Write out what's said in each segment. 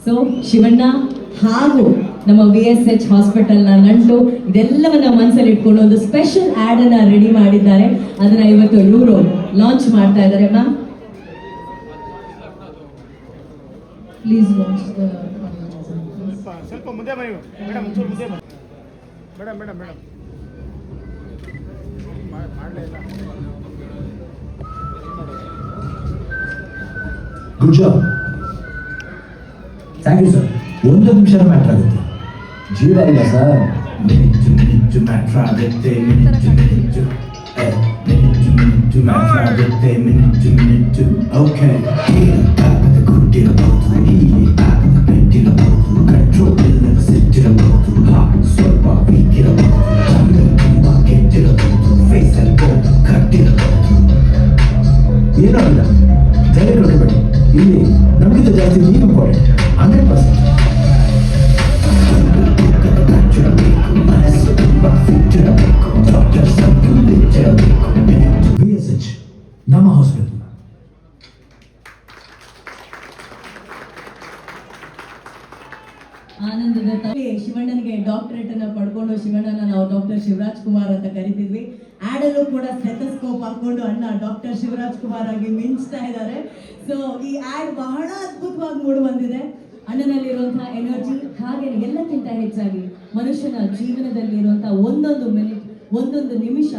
So Shivanna ಹಾಗೂ ನಮ್ಮ VSH ಹಾಸ್ಪಿಟಲ್ನ ನಂಟು ಇದೆಲ್ಲವನ್ನ ಮನಸ್ಸಲ್ಲಿ ಇಟ್ಕೊಂಡು ಒಂದು ಸ್ಪೆಷಲ್ ಆಡ್ ಅನ್ನ ರೆಡಿ ಮಾಡಿದ್ದಾರೆ. ಅದನ್ನ ಇವತ್ತು ಇವರು ಲಾಂಚ್ ಮಾಡ್ತಾ ಇದ್ದಾರೆ. ಮ್ಯಾಮ್ ಪ್ಲೀಸ್ ಲಾಂಚ್ ಸ್ವಲ್ಪ ಮುಂದೆ ಬನ್ನಿ ಮೇಡಮ್, ಒಂಚೂರು ಮುಂದೆ ಬನ್ನಿ ಮೇಡಮ್. ಮೇಡಮ್ ಮೇಡಮ್ ಮಾಡಲೇ ಇಲ್ಲ. Good job, thank you sir. ಒಂದು ನಿಮಿಷ ಮ್ಯಾಟ್ರ್ ಆಗುತ್ತೆ, ಜೀವ ಇಲ್ಲ ಸರ್. ಮಿನಿಟ್ ಮ್ಯಾಟ್ರ್ ಆಗುತ್ತೆ, ಮಿನಿಟ್ ಮ್ಯಾಟ್ರ್ ಆಗುತ್ತೆ, ಮಿನಿಟ್. ಓಕೆ, ಗುಡ್ಡಿರಬಹುದು, ಬೆಟ್ಟಿರಬಹುದು, ಕಂಟ್ರೋಲ್ ಇಲ್ಲದ ಸಿಟ್ಟಿರಬಹುದು, ಹಾರ್ಟ್ ಸ್ವಲ್ಪ ವೀಕ್ ಇರಬಹುದು, ತುಂಬ ಕೆಟ್ಟಿರಬಹುದು, ಫೇಸಲ್ಲಿ ಕಟ್ಟಿರಬಹುದು. ಏನೋ ಇಲ್ಲ, ಧೈರ್ಯ ಕೊಡಬೇಡಿ. ಇಲ್ಲಿ ನಮಗಿಂತ ಜಾಸ್ತಿ ನೀವು ಇಂಪಾರ್ಟೆಂಟ್. 100%. VSH ನಮ್ಮ ಹಾಸ್ಪಿಟಲ್. ಆನಂದದ ಶಿವಣ್ಣನಿಗೆ ಡಾಕ್ಟರೇಟ್ ಅನ್ನ ಪಡ್ಕೊಂಡು ಶಿವಣ್ಣನ ನಾವು ಡಾಕ್ಟರ್ ಶಿವರಾಜ್ ಕುಮಾರ್ ಅಂತ ಕರಿತಿದ್ವಿ. ಆಡಲ್ಲೂ ಕೂಡ ಸ್ಟೆಥೋಸ್ಕೋಪ್ ಹಾಕೊಂಡು ಅಣ್ಣ ಡಾಕ್ಟರ್ ಶಿವರಾಜ್ ಕುಮಾರ್ ಆಗಿ ಮಿಂಚ್ತಾ ಇದ್ದಾರೆ. ಸೊ ಈ ಆಡ್ ಬಹಳ ಅದ್ಭುತವಾಗಿ ಮೂಡಿ ಬಂದಿದೆ. ಅಣ್ಣನಲ್ಲಿರುವಂತಹ ಎನರ್ಜಿ, ಹಾಗೆ ಎಲ್ಲಕ್ಕಿಂತ ಹೆಚ್ಚಾಗಿ ಮನುಷ್ಯನ ಜೀವನದಲ್ಲಿರುವಂತಹ ಒಂದೊಂದು ಮಿನಿಟ್, ಒಂದೊಂದು ನಿಮಿಷ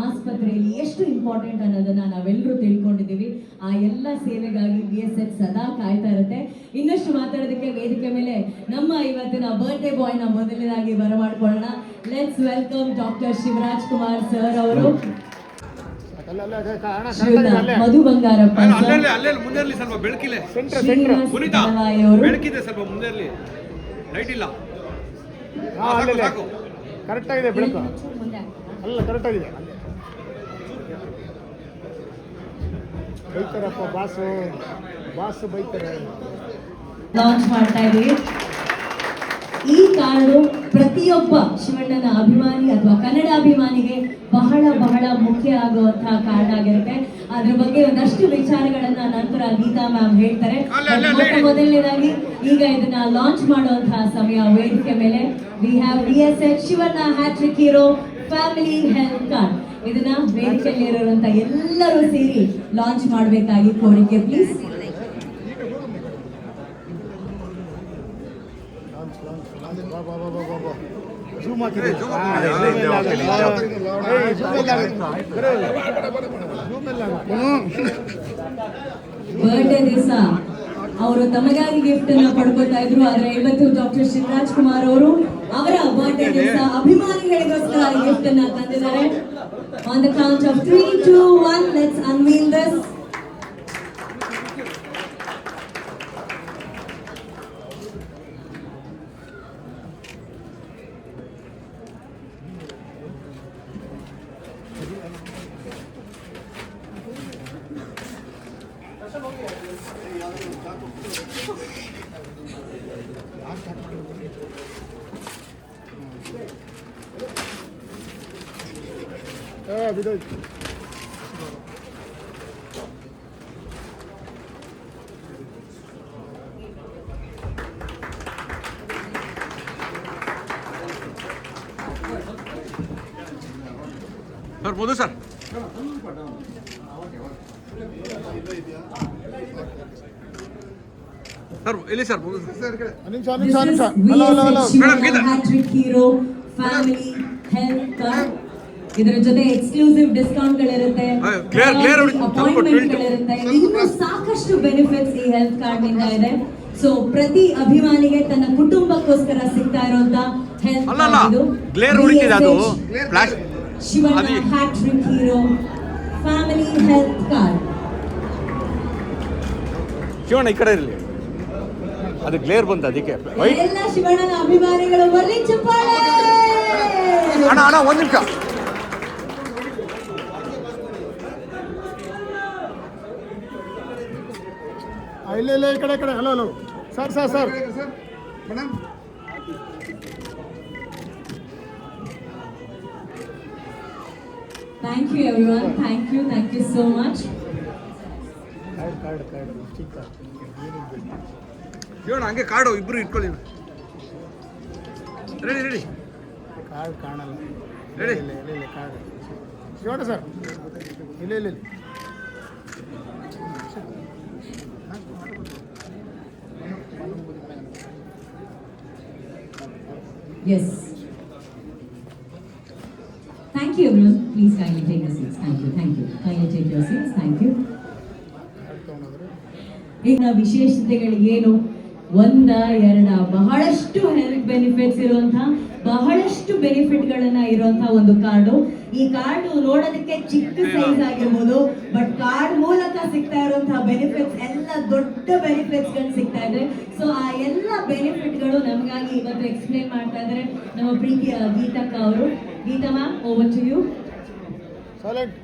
ಆಸ್ಪತ್ರೆಯಲ್ಲಿ ಎಷ್ಟು ಇಂಪಾರ್ಟೆಂಟ್ ಅನ್ನೋದನ್ನ ನಾವೆಲ್ಲರೂ ತಿಳ್ಕೊಂಡಿದ್ದೀವಿ. ಆ ಎಲ್ಲ ಸೇವೆಗಾಗಿ VSH ಸದಾ ಕಾಯ್ತಾ ಇರುತ್ತೆ. ಇನ್ನಷ್ಟು ಮಾತಾಡೋದಕ್ಕೆ ವೇದಿಕೆ ಮೇಲೆ ನಮ್ಮ ಇವತ್ತಿನ ಬರ್ತ್ಡೇ ಬಾಯ್ನ ಮೊದಲನೇದಾಗಿ ಬರಮಾಡ್ಕೊಳ್ಳೋಣ. Let's welcome doctor Shivaraj Kumar sir ಅವರು. ಮಧು ಬಂಗಾರಪ್ಪ ಕರೆಕ್ಟ್ ಆಗಿದೆ ಬೆಳಕು, ಅಲ್ಲ ಕರೆಕ್ಟ್ ಆಗಿದೆ. ಬೈತಾರಪ್ಪ ಬಾಸು ಬೈತಾರೆ. ಲಾಂಚ್ ಮಾಡ್ತಾ ಇದೀವಿ. ಈ ಕಾರ್ಡು ಪ್ರತಿಯೊಬ್ಬ ಶಿವಣ್ಣನ ಅಭಿಮಾನಿ ಅಥವಾ ಕನ್ನಡ ಅಭಿಮಾನಿಗೆ ಬಹಳ ಬಹಳ ಮುಖ್ಯ ಆಗುವಂತಹ ಕಾರ್ಡ್ ಆಗಿರುತ್ತೆ. ಅದ್ರ ಬಗ್ಗೆ ಒಂದಷ್ಟು ವಿಚಾರಗಳನ್ನ ನಂತರ ಗೀತಾ ಮ್ಯಾಮ್ ಹೇಳ್ತಾರೆ. ಮೊದಲನೇದಾಗಿ ಈಗ ಇದನ್ನ ಲಾಂಚ್ ಮಾಡುವಂತಹ ಸಮಯ. ವೇದಿಕೆ ಮೇಲೆ we have VSH Shivanna hattrick hero family health card. ಇದನ್ನ ವೇದಿಕೆಯಲ್ಲಿ ಇರುವಂತ ಎಲ್ಲರೂ ಸೇರಿ ಲಾಂಚ್ ಮಾಡಬೇಕಾಗಿ ಕೋರಿಕೆ ಪ್ಲೀಸ್. ಬರ್ಡೇ ದಿವಸ ಅವರು ತಮಗಾಗಿ ಗಿಫ್ಟ್ ಅನ್ನ ಪಡ್ಕೊತಾ ಇದ್ರು. ಆದ್ರೆ ಇವತ್ತು ಡಾಕ್ಟರ್ ಶಿವರಾಜ್ ಕುಮಾರ್ ಅವರು ಅವರ ಬರ್ಡೇ ದಿವಸ ಅಭಿಮಾನಿಗಳಿಗೋಸ್ಕರ ಗಿಫ್ಟ್ ಅನ್ನ ತಂದಿದ್ದಾರೆ. On the count of 3, 2, 1 let's unveil this. Sir ಬೋದು ಸರ್ ಸರ್ ಇಲ್ಲಿ ಸರ್ ಬೋದು ಸರ್. ಇದರ ಜೊತೆ ಎಕ್ಸ್ಕ್ಲೂಸಿವ್ ಡಿಸ್ಕೌಂಟ್ ಗಳಿರುತ್ತೆ, ಅಪಾಯಿಂಟ್ಮೆಂಟ್ ಗಳಿರುತ್ತೆ, ಇನ್ನೂ ಸಾಕಷ್ಟು ಬೆನಿಫಿಟ್ಸ್ ಈ ಹೆಲ್ತ್ ಕಾರ್ಡ್ ನಿಂದ ಇದೆ. ಸೊ ಪ್ರತಿ ಅಭಿಮಾನಿಗೆ ತನ್ನ ಕುಟುಂಬಕ್ಕೋಸ್ಕರ ಸಿಗ್ತಾ ಇರುವಂತ ಹೆಲ್ತ್ ಕಾರ್ಡ್ ಇದು. Shivanna hattrick hero family health card. Shivanna ಈ ಕಡೆ ಇರಲಿ, ಅದು ಗ್ಲೇರ್ ಬಂತು ಅದಕ್ಕೆ. ಎಲ್ಲ ಶಿವಣ್ಣನ ಅಭಿಮಾನಿಗಳು ಬರ್ಲಿ ಚಪ್ಪಾಳೆ. ಅಣ್ಣ ಒಂದು ನಿಮಿಷ. ಇಲ್ಲ ಈ ಕಡೆ hello sir madam. Thank you everyone. Thank you so much. Card Shivanna ಹಂಗೆ ಕಾರ್ಡು ಇಬ್ರು ಇಟ್ಕೊಳ್ಳಿ. ರೆಡಿ ರೆಡಿ ಕಾರ್ಡ್ ಕಾಣಲ್ಲ. ರೆಡಿ. ಇಲ್ಲ ಕಾರ್ಡ್ ಶಿವಣ್ಣ ಸರ್, ಇಲ್ಲ Yes. Thank you, everyone. Please kindly take your seats. Thank you. Kindly take your seats. Thank you. ಈಗ ವಿಶೇಷತೆಗಳು ಏನು? ಒಂದ ಎರಡ ಬಹಳಷ್ಟು ಹೆಲ್ತ್ ಬೆನಿಫಿಟ್ಸ್ ಇರುವಂತಹ ಬಹಳಷ್ಟು ಬೆನಿಫಿಟ್ಗಳನ್ನ ಇರುವಂತಹ ಒಂದು ಕಾರ್ಡು. ಈ ಕಾರ್ಡು ನೋಡೋದಕ್ಕೆ ಚಿಕ್ಕ ಸೈಜ್ ಆಗಿರ್ಬೋದು, ಬಟ್ ಕಾರ್ಡ್ ಮೂಲಕ ಸಿಗ್ತಾ ಇರುವಂತಹ ಬೆನಿಫಿಟ್ಸ್ ಎಲ್ಲ ದೊಡ್ಡ ಬೆನಿಫಿಟ್ಸ್ ಗಳು ಸಿಗ್ತಾ ಇದೆ. ಸೊ ಆ ಎಲ್ಲ ಬೆನಿಫಿಟ್ಗಳು ನಮಗಾಗಿ ಇವತ್ತು ಎಕ್ಸ್ಪ್ಲೇನ್ ಮಾಡ್ತಾ ಇದ್ದಾರೆ ನಮ್ಮ ಪ್ರೀತಿಯ ಗೀತಕ್ಕ ಅವರು. Geetha ma'am, over to you. ಸಾಲೆಂಟ್.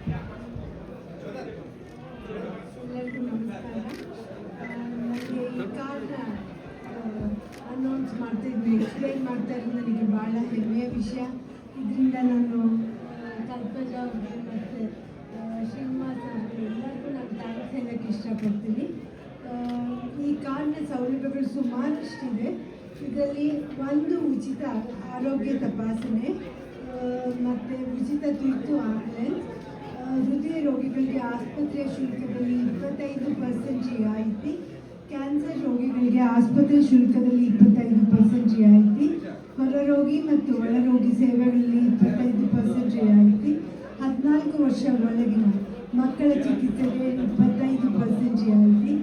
ಎಲ್ಲರಿಗೂ ನಮಸ್ಕಾರ. ನನಗೆ ಈ ಕಾರ್ಡ್ನ ಅನೌನ್ಸ್ ಮಾಡ್ತಿದ್ವಿ, ಎಕ್ಸ್ಪ್ಲೈನ್ ಮಾಡ್ತಾ ಇರೋದು ನನಗೆ ಭಾಳ ಹೆಮ್ಮೆಯ ವಿಷಯ. ಇದರಿಂದ ನಾನು ಕಲ್ಪಜ ಅವ್ರಿಗೆ ಮತ್ತು ಶ್ರೀನಿವಾಸ್ ಅವ್ರಿಗೆ ಎಲ್ಲರಿಗೂ ನಾನು ಥ್ಯಾಂಕ್ಸ್ ಹೇಳೋಕ್ಕೆ ಇಷ್ಟಪಡ್ತೀನಿ. ಈ ಕಾರ್ಡ್ನ ಸೌಲಭ್ಯಗಳು ಸುಮಾರಷ್ಟಿದೆ. ಇದರಲ್ಲಿ ಒಂದು ಉಚಿತ ಆರೋಗ್ಯ ತಪಾಸಣೆ ಮತ್ತು ಉಚಿತ ತುರ್ತು ಆಂಬ್ಯುಲೆನ್ಸ್, ಹೃದಯ ರೋಗಿಗಳಿಗೆ ಆಸ್ಪತ್ರೆಯ ಶುಲ್ಕದಲ್ಲಿ 25% ರಿಯಾಯಿತಿ, ಕ್ಯಾನ್ಸರ್ ರೋಗಿಗಳಿಗೆ ಆಸ್ಪತ್ರೆ ಶುಲ್ಕದಲ್ಲಿ 25% ರಿಯಾಯಿತಿ, ಹೊರರೋಗಿ ಮತ್ತು ಒಳರೋಗಿ ಸೇವೆಗಳಲ್ಲಿ 25% ರಿಯಾಯಿತಿ, 14 ವರ್ಷ ಒಳಗಿನ ಮಕ್ಕಳ ಚಿಕಿತ್ಸೆಗೆ 25% ರಿಯಾಯಿತಿ,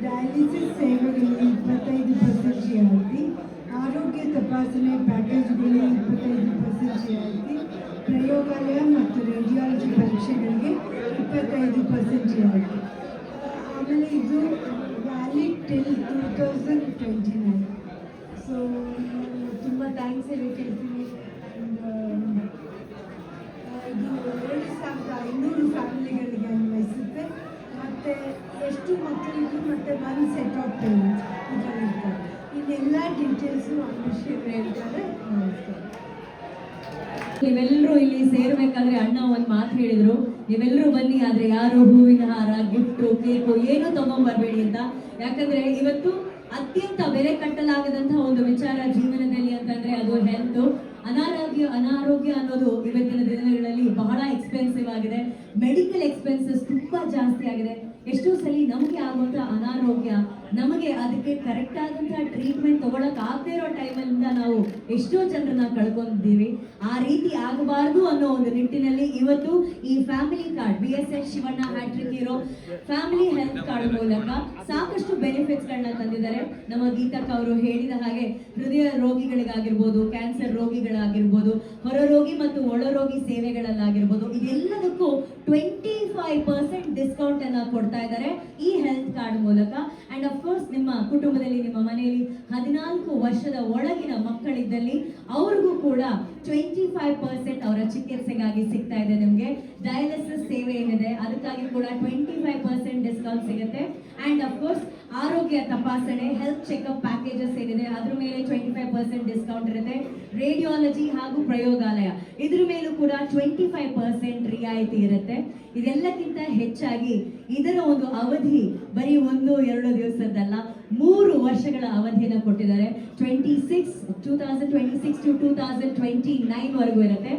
ಡಯಾಲಿಸಿಸ್ ಸೇವೆಗಳಲ್ಲಿ 25% ರಿಯಾಯಿತಿ, ಆರೋಗ್ಯ ತಪಾಸಣೆ ಪ್ಯಾಕೇಜ್ಗಳಿಗೆ 25% ರಿಯಾಯಿತಿ, ಪ್ರಯೋಗಾಲಯ ಮತ್ತು ರೇಡಿಯಾಲಜಿ ಪರೀಕ್ಷೆಗಳಿಗೆ 25% ರಿಯಾಯಿತಿ. ಆಮೇಲೆ ಇದು ವ್ಯಾಲಿಡ್ ಟಿಲ್ 2029. ಸೊ ತುಂಬ ಥ್ಯಾಂಕ್ಸ್ ಹೇಳಕ್ಕೆ ಹೇಳ್ತೀನಿ. ಇದು 2,500 ಫ್ಯಾಮಿಲಿಗಳಿಗೆ ಅನ್ವಯಿಸುತ್ತೆ. ಮತ್ತು ಎಷ್ಟು ಮಕ್ಕಳಿಗೂ ಮತ್ತು 1 ಸೆಟ್ ಆಫ್ ಪೇರೆಂಟ್ಸ್ ಇದರಲ್ಲಿರ್ತಾರೆ. ಇನ್ನೆಲ್ಲ ಡೀಟೇಲ್ಸು ಅನುಶ್ರೀ ಹೇಳ್ತಾರೆ. ನಮಸ್ಕಾರ. ನೀವೆಲ್ಲರೂ ಇಲ್ಲಿ ಸೇರ್ಬೇಕಾದ್ರೆ ಅಣ್ಣ ಒಂದು ಮಾತು ಹೇಳಿದ್ರು, ನೀವೆಲ್ಲರೂ ಬನ್ನಿ, ಆದ್ರೆ ಯಾರು ಹೂವಿನ ಹಾರ, ಗಿಫ್ಟು, ಕೇಕು ಏನು ತಗೊಂಡ್ಬರ್ಬೇಡಿ ಅಂತ. ಯಾಕಂದ್ರೆ ಇವತ್ತು ಅತ್ಯಂತ ಬೆಲೆ ಕಟ್ಟಲಾಗದಂತಹ ಒಂದು ವಿಚಾರ ಜೀವನದಲ್ಲಿ ಅಂತಂದ್ರೆ ಅದು ಹೆಲ್ತ್. ಅನಾರೋಗ್ಯ ಅನ್ನೋದು ಇವತ್ತಿನ ದಿನಗಳಲ್ಲಿ ಬಹಳ ಎಕ್ಸ್ಪೆನ್ಸಿವ್ ಆಗಿದೆ. ಮೆಡಿಕಲ್ ಎಕ್ಸ್ಪೆನ್ಸಸ್ ತುಂಬಾ ಜಾಸ್ತಿ ಆಗಿದೆ. ಎಷ್ಟೋ ಸಲ ನಮಗೆ ಆಗುವಂತಹ ಅನಾರೋಗ್ಯ, ನಮಗೆ ಅದಕ್ಕೆ ಕರೆಕ್ಟ್ ಆದಂತಹ ಟ್ರೀಟ್ಮೆಂಟ್ ತಗೊಳಕ್ ಆಗದೆ ಇರೋ ಟೈಮಿಂದ ನಾವು ಎಷ್ಟೋ ಜನರನ್ನ ಕಳ್ಕೊಂಡಿದ್ದೀವಿ. ಆ ರೀತಿ ಆಗಬಾರ್ದು ಅನ್ನೋ ಒಂದು ನಿಟ್ಟಿನಲ್ಲಿ ಇವತ್ತು ಈ family card, BSH Shivanna hattrick hero family health card ಮೂಲಕ ಸಾಕಷ್ಟು ಬೆನಿಫಿಟ್ಸ್ ಗಳನ್ನ ತಂದಿದ್ದಾರೆ. ನಮ್ಮ ಗೀತಕ್ಕ ಅವರು ಹೇಳಿದ ಹಾಗೆ ಹೃದಯ ರೋಗಿಗಳಿಗಾಗಿರ್ಬೋದು, ಕ್ಯಾನ್ಸರ್ ರೋಗಿಗಳಾಗಿರ್ಬೋದು, ಹೊರರೋಗಿ ಮತ್ತು ಒಳರೋಗಿ ಸೇವೆಗಳಲ್ಲಾಗಿರ್ಬೋದು, ಇದೆಲ್ಲದಕ್ಕೂ 25% ಡಿಸ್ಕೌಂಟ್ ಅನ್ನ ಕೊಡ್ತಾ ಇದ್ದಾರೆ ಈ ಹೆಲ್ತ್ ಕಾರ್ಡ್ ಮೂಲಕ. ಅಂಡ್ ಆಫ್ ಕೋರ್ಸ್ ನಿಮ್ಮ ಕುಟುಂಬದಲ್ಲಿ, ನಿಮ್ಮ ಮನೆಯಲ್ಲಿ 14 ವರ್ಷದ ಒಳಗಿನ ಮಕ್ಕಳಿದ್ದಲ್ಲಿ ಅವ್ರಿಗೂ ಕೂಡ 25% ಅವರ ಚಿಕಿತ್ಸೆಗಾಗಿ ಸಿಗ್ತಾ ಇದೆ. ನಿಮಗೆ ಡಯಾಲಿಸಿಸ್ ಸೇವೆ ಏನಿದೆ ಅದಕ್ಕಾಗಿ ಕೂಡ 25% ಡಿಸ್ಕೌಂಟ್ ಸಿಗುತ್ತೆ. ಅಂಡ್ ಆಫ್ ಕೋರ್ಸ್ ಆರೋಗ್ಯ ತಪಾಸಣೆ, ಹೆಲ್ತ್ ಚೆಕ್ಅಪ್ ಪ್ಯಾಕೇಜಸ್ ಏನಿದೆ ಅದ್ರ ಮೇಲೆ 25% ಡಿಸ್ಕೌಂಟ್ ಇರುತ್ತೆ. ರೇಡಿಯಾಲಜಿ ಹಾಗೂ ಪ್ರಯೋಗಾಲಯ ಇದ್ರ ಮೇಲೂ ಕೂಡ 25% ರಿಯಾಯಿತಿ ಇರುತ್ತೆ. ಇದೆಲ್ಲಕ್ಕಿಂತ ಹೆಚ್ಚಾಗಿ ಇದರ ಒಂದು ಅವಧಿ ಬರೀ 1-2 ದಿವಸದ್ದಲ್ಲ, 3 ವರ್ಷಗಳ ಅವಧಿಯನ್ನು ಕೊಟ್ಟಿದ್ದಾರೆ. 2026 to 2029 ವರೆಗೂ ಇರುತ್ತೆ.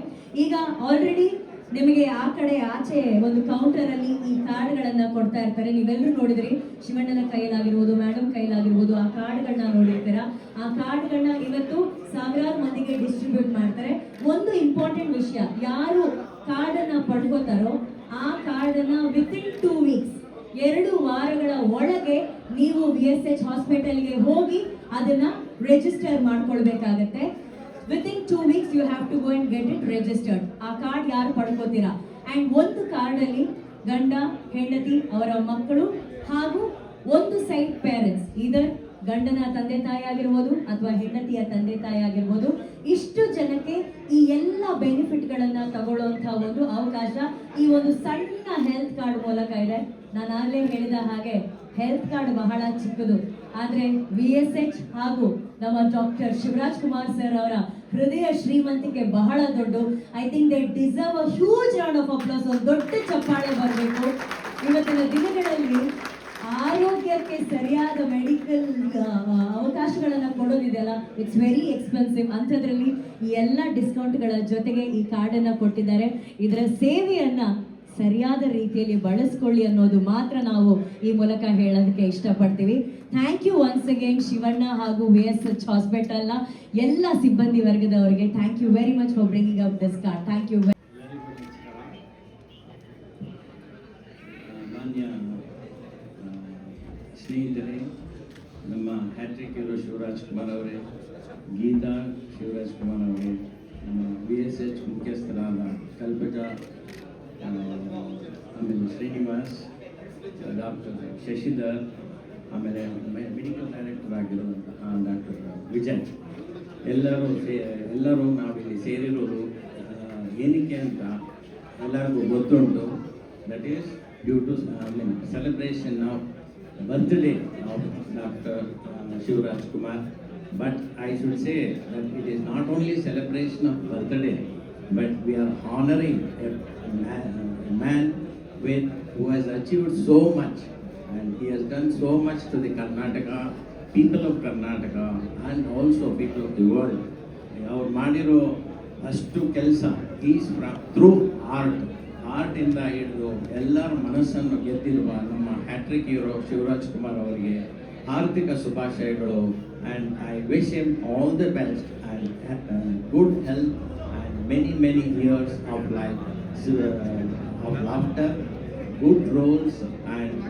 ಈಗ ಆಲ್ರೆಡಿ ನಿಮಗೆ ಆ ಕಡೆ ಆಚೆ ಒಂದು ಕೌಂಟರ್ ಅಲ್ಲಿ ಈ ಕಾರ್ಡ್ಗಳನ್ನ ಕೊಡ್ತಾ ಇರ್ತಾರೆ. ನೀವೆಲ್ಲರೂ ನೋಡಿದ್ರಿ, ಶಿವಣ್ಣನ ಕೈಲಾಗಿರ್ಬೋದು, ಮೇಡಮ್ ಕೈಲಾಗಿರ್ಬೋದು, ಆ ಕಾರ್ಡ್ಗಳನ್ನ ನೋಡಿರ್ತೀರಾ. ಆ ಕಾರ್ಡ್ಗಳನ್ನ ಇವತ್ತು ಸಾವಿರಾರು ಮಂದಿಗೆ ಡಿಸ್ಟ್ರಿಬ್ಯೂಟ್ ಮಾಡ್ತಾರೆ. ಒಂದು ಇಂಪಾರ್ಟೆಂಟ್ ವಿಷಯ, ಯಾರು ಕಾರ್ಡ್ ಅನ್ನ ಪಡ್ಕೋತಾರೋ ಆ ಕಾರ್ಡ್ ಅನ್ನ ವಿತಿನ್ 2 ವೀಕ್ಸ್ 2 ವಾರಗಳ ಒಳಗೆ ನೀವು BSH ಹಾಸ್ಪಿಟಲ್ಗೆ ಹೋಗಿ ಅದನ್ನ register ಮಾಡ್ಕೊಳ್ಬೇಕಾಗತ್ತೆ. Within 2 weeks you have to go and get it registered. ಆ ಕಾರ್ಡ್ ಯಾರು ಪಡ್ಕೋತೀರಾ. ಅಂಡ್ ಒಂದು ಕಾರ್ಡ್ ಅಲ್ಲಿ ಗಂಡ, ಹೆಂಡತಿ, ಅವರ ಮಕ್ಕಳು ಹಾಗೂ ಒಂದು ಸೈಡ್ ಪೇರೆಂಟ್ಸ್, ಇದರ್ ಗಂಡನ ತಂದೆ ತಾಯಿ ಆಗಿರ್ಬೋದು ಅಥವಾ ಹೆಂಡತಿಯ ತಂದೆ ತಾಯಿ ಆಗಿರ್ಬೋದು, ಇಷ್ಟು ಜನಕ್ಕೆ ಈ ಎಲ್ಲ ಬೆನಿಫಿಟ್ಗಳನ್ನ ತಗೊಳ್ಳುವಂತಹ ಒಂದು ಅವಕಾಶ ಈ ಒಂದು ಸಣ್ಣ ಹೆಲ್ತ್ ಕಾರ್ಡ್ ಮೂಲಕ ಇದೆ. ನಾನು ಆಗಲೇ ಹೇಳಿದ ಹಾಗೆ ಹೆಲ್ತ್ ಕಾರ್ಡ್ ಬಹಳ ಚಿಕ್ಕದು, ಆದ್ರೆ BSH ಹಾಗೂ ನಮ್ಮ ಡಾಕ್ಟರ್ ಶಿವರಾಜ್ ಕುಮಾರ್ ಸರ್ ಅವರ ಹೃದಯ ಶ್ರೀಮಂತಿಕೆ ಬಹಳ ದೊಡ್ಡ. I think they deserve a huge round of applause. ಒಂದು ದೊಡ್ಡ ಚಪ್ಪಾಳೆ ಬರಬೇಕು. ಇವತ್ತಿನ ದಿನಗಳಲ್ಲಿ ಆರೋಗ್ಯಕ್ಕೆ ಸರಿಯಾದ ಮೆಡಿಕಲ್ ಅವಕಾಶಗಳನ್ನು ಕೊಡೋದಿದೆಯಲ್ಲ, ಇಟ್ಸ್ ವೆರಿ ಎಕ್ಸ್ಪೆನ್ಸಿವ್. ಅಂಥದ್ರಲ್ಲಿ ಈ ಎಲ್ಲ ಡಿಸ್ಕೌಂಟ್ಗಳ ಜೊತೆಗೆ ಈ ಕಾರ್ಡನ್ನು ಕೊಟ್ಟಿದ್ದಾರೆ. ಇದರ ಸೇವೆಯನ್ನು ಸರಿಯಾದ ರೀತಿಯಲ್ಲಿ ಬಳಸ್ಕೊಳ್ಳಿ ಅನ್ನೋದು ಮಾತ್ರ ನಾವು ಈ ಮೂಲಕ ಹೇಳೋದಕ್ಕೆ ಇಷ್ಟಪಡ್ತೀವಿ. Thank you once again Shivanna ಹಾಗೂ VSH ಹಾಸ್ಪಿಟಲ್ನ ಎಲ್ಲ ಸಿಬ್ಬಂದಿ ವರ್ಗದವರಿಗೆ thank you very much for bringing up this card. Thank you. ಮಾನ್ಯ ಸ್ನೇಹಿತರೆ, ನಮ್ಮ ಹ್ಯಾಟ್ರಿಕ್ ಹೀರೋ ಶಿವರಾಜ್ ಕುಮಾರ್ ಅವರೇ, ಗೀತಾ ಶಿವರಾಜ್ ಕುಮಾರ್ ಅವರೇ, ನಮ್ಮ VSH ಮುಖ್ಯಸ್ಥರಾದ ಕಲ್ಪಜ, ಆಮೇಲೆ ಶ್ರೀನಿವಾಸ್, ಡಾಕ್ಟರ್ ಶಶಿಧರ್, ಆಮೇಲೆ ಮೆಡಿಕಲ್ ಡೈರೆಕ್ಟರ್ ಆಗಿರುವಂತಹ ಡಾಕ್ಟರ್ ವಿಜಯ್, ಎಲ್ಲರೂ ನಾವಿಲ್ಲಿ ಸೇರಿರೋದು ಏನಕ್ಕೆ ಅಂತ ಎಲ್ಲರಿಗೂ ಗೊತ್ತುಂಟು. That is due to celebration of birthday of Dr. Shivraj Kumar. But I should say that it is not only celebration of birthday, but we are honoring a man who has achieved so much, and he has done so much to the Karnataka, people of Karnataka, and also people of the world. Our Madiro ಅಷ್ಟು ಕೆಲಸ is through art ಇಂದ ಹಿಡಿದು ಎಲ್ಲರ ಮನಸ್ಸನ್ನು ಗೆದ್ದಿರುವ ನಮ್ಮ hat trick hero Shivraj Kumar ಅವರಿಗೆ ಆರ್ಥಿಕ ಶುಭಾಶಯಗಳು. And I wish him all the best and good health and many years of life, of laughter, good roles, and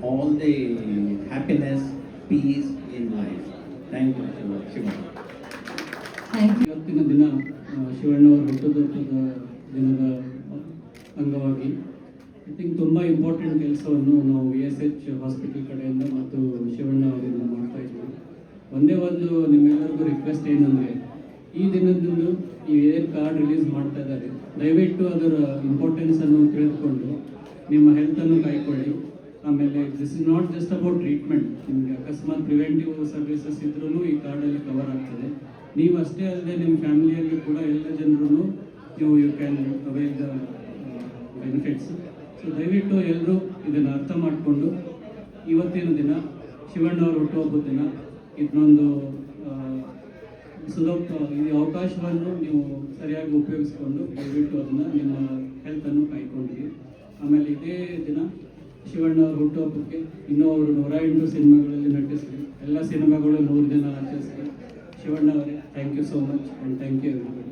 all the happiness, peace in life. Thank you, Shiva. ಇವತ್ತಿನ ದಿನ ಶಿವಣ್ಣವರ ಹುಟ್ಟುಹಬ್ಬದ ದಿನದ ಅಂಗವಾಗಿ I think ತುಂಬ important ಕೆಲಸವನ್ನು ನಾವು VSH hospital ಕಡೆಯಿಂದ ಮತ್ತು ಶಿವಣ್ಣ ಅವರಿಂದ ಮಾಡ್ತಾ ಇದ್ದೀವಿ. ಒಂದೇ ಒಂದು ನಿಮ್ಮೆಲ್ಲರಿಗೂ ರಿಕ್ವೆಸ್ಟ್ ಏನಂದರೆ, ಈ ದಿನದಂದು ಏನು ಕಾರ್ಡ್ ರಿಲೀಸ್ ಮಾಡ್ತಾ ಇದ್ದಾರೆ, ದಯವಿಟ್ಟು ಅದರ ಇಂಪಾರ್ಟೆನ್ಸನ್ನು ತಿಳಿದುಕೊಂಡು ನಿಮ್ಮ ಹೆಲ್ತನ್ನು ಕಾಯ್ಕೊಳ್ಳಿ. ಆಮೇಲೆ this is not just about treatment. ನಿಮಗೆ ಅಕಸ್ಮಾತ್ ಪ್ರಿವೆಂಟಿವ್ ಸರ್ವಿಸಸ್ ಇದ್ರೂ ಈ ಕಾರ್ಡಲ್ಲಿ ಕವರ್ ಆಗ್ತದೆ. ನೀವು ಅಷ್ಟೇ ಅಲ್ಲದೆ ನಿಮ್ಮ ಫ್ಯಾಮಿಲಿಯಲ್ಲಿ ಕೂಡ ಎಲ್ಲ ಜನರು you can avail the benefits. So ದಯವಿಟ್ಟು ಎಲ್ಲರೂ ಇದನ್ನು ಅರ್ಥ ಮಾಡಿಕೊಂಡು ಇವತ್ತಿನ ದಿನ ಶಿವಣ್ಣವ್ರ ಹುಟ್ಟುಹಬ್ಬದ ದಿನ ಇದನ್ನೊಂದು ಈ ಅವಕಾಶವನ್ನು ನೀವು ಸರಿಯಾಗಿ ಉಪಯೋಗಿಸ್ಕೊಂಡು ದಯವಿಟ್ಟು ಅದನ್ನು ನಿಮ್ಮ ಹೆಲ್ತನ್ನು ಕಾಯ್ಕೊಂಡಿರಿ. ಆಮೇಲೆ ಇದೇ ದಿನ ಶಿವಣ್ಣವ್ರ ಹುಟ್ಟುಹಬ್ಬಕ್ಕೆ ಇನ್ನೂ ಅವರು 108 ಸಿನಿಮಾಗಳಲ್ಲಿ ನಟಿಸಲಿ, ಎಲ್ಲ ಸಿನಿಮಾಗಳು 100 ದಿನ ಆಚರಿಸಲಿ. ಶಿವಣ್ಣ ಅವರೇ, thank you so much and thank you everybody.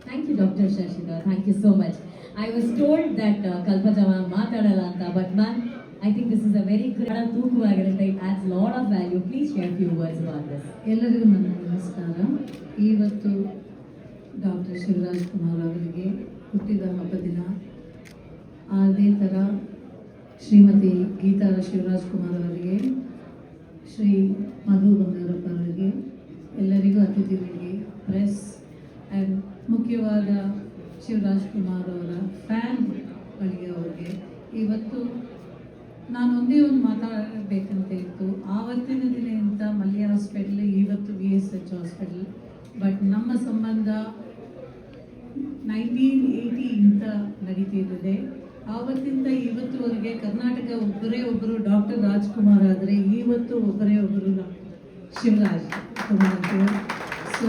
Thank you doctor Shashidhar, thank you so much. I was told that Kalpaja ma'am ಮಾತಾಡಲ್ಲ ಅಂತ, but ma'am I think this is a very good, ತೂಕವಾಗಿರುತ್ತೆ. It adds lot of value. Please share few words about this. ಎಲ್ಲರಿಗೂ ನನ್ನ ನಮಸ್ಕಾರ. ಇವತ್ತು doctor Shivaraj Kumar ಅವರಿಗೆ ಹುಟ್ಟಿದ ಹಬ್ಬ ದಿನ. ಅದೇ ಥರ ಶ್ರೀಮತಿ ಗೀತಾ ಶಿವರಾಜ್ ಕುಮಾರ್ ಅವರಿಗೆ, ಶ್ರೀ ಮಧು ಬಂಗಾರಪ್ಪ ಅವರಿಗೆ, ಎಲ್ಲರಿಗೂ ಅತಿಥಿಗಳಿಗೆ, ಪ್ರೆಸ್ ಆ್ಯಂಡ್ ಮುಖ್ಯವಾದ ಶಿವರಾಜ್ ಕುಮಾರ್ ಅವರ ಫ್ಯಾನ್ಗಳಿಗೆ ಅವರಿಗೆ ಇವತ್ತು ನಾನು ಒಂದೇ ಒಂದು ಮಾತಾಡಬೇಕಂತ ಇತ್ತು. ಆವತ್ತಿನ ದಿನ ಇಂಥ ಮಲ್ಯ ಹಾಸ್ಪಿಟಲ್, ಇವತ್ತು VSH ಹಾಸ್ಪಿಟಲ್. ಬಟ್ ನಮ್ಮ ಸಂಬಂಧ 1980 ಇಂತ ನಡೀತಿದೆ. ಆವತ್ತಿಂದ ಇವತ್ತುವರೆಗೆ ಕರ್ನಾಟಕ ಒಬ್ಬರು ಡಾಕ್ಟರ್ ರಾಜ್ಕುಮಾರ್ ಆದರೆ ಇವತ್ತು ಒಬ್ಬರು ಶಿವರಾಜ್ ಕುಮಾರ್. ಸೊ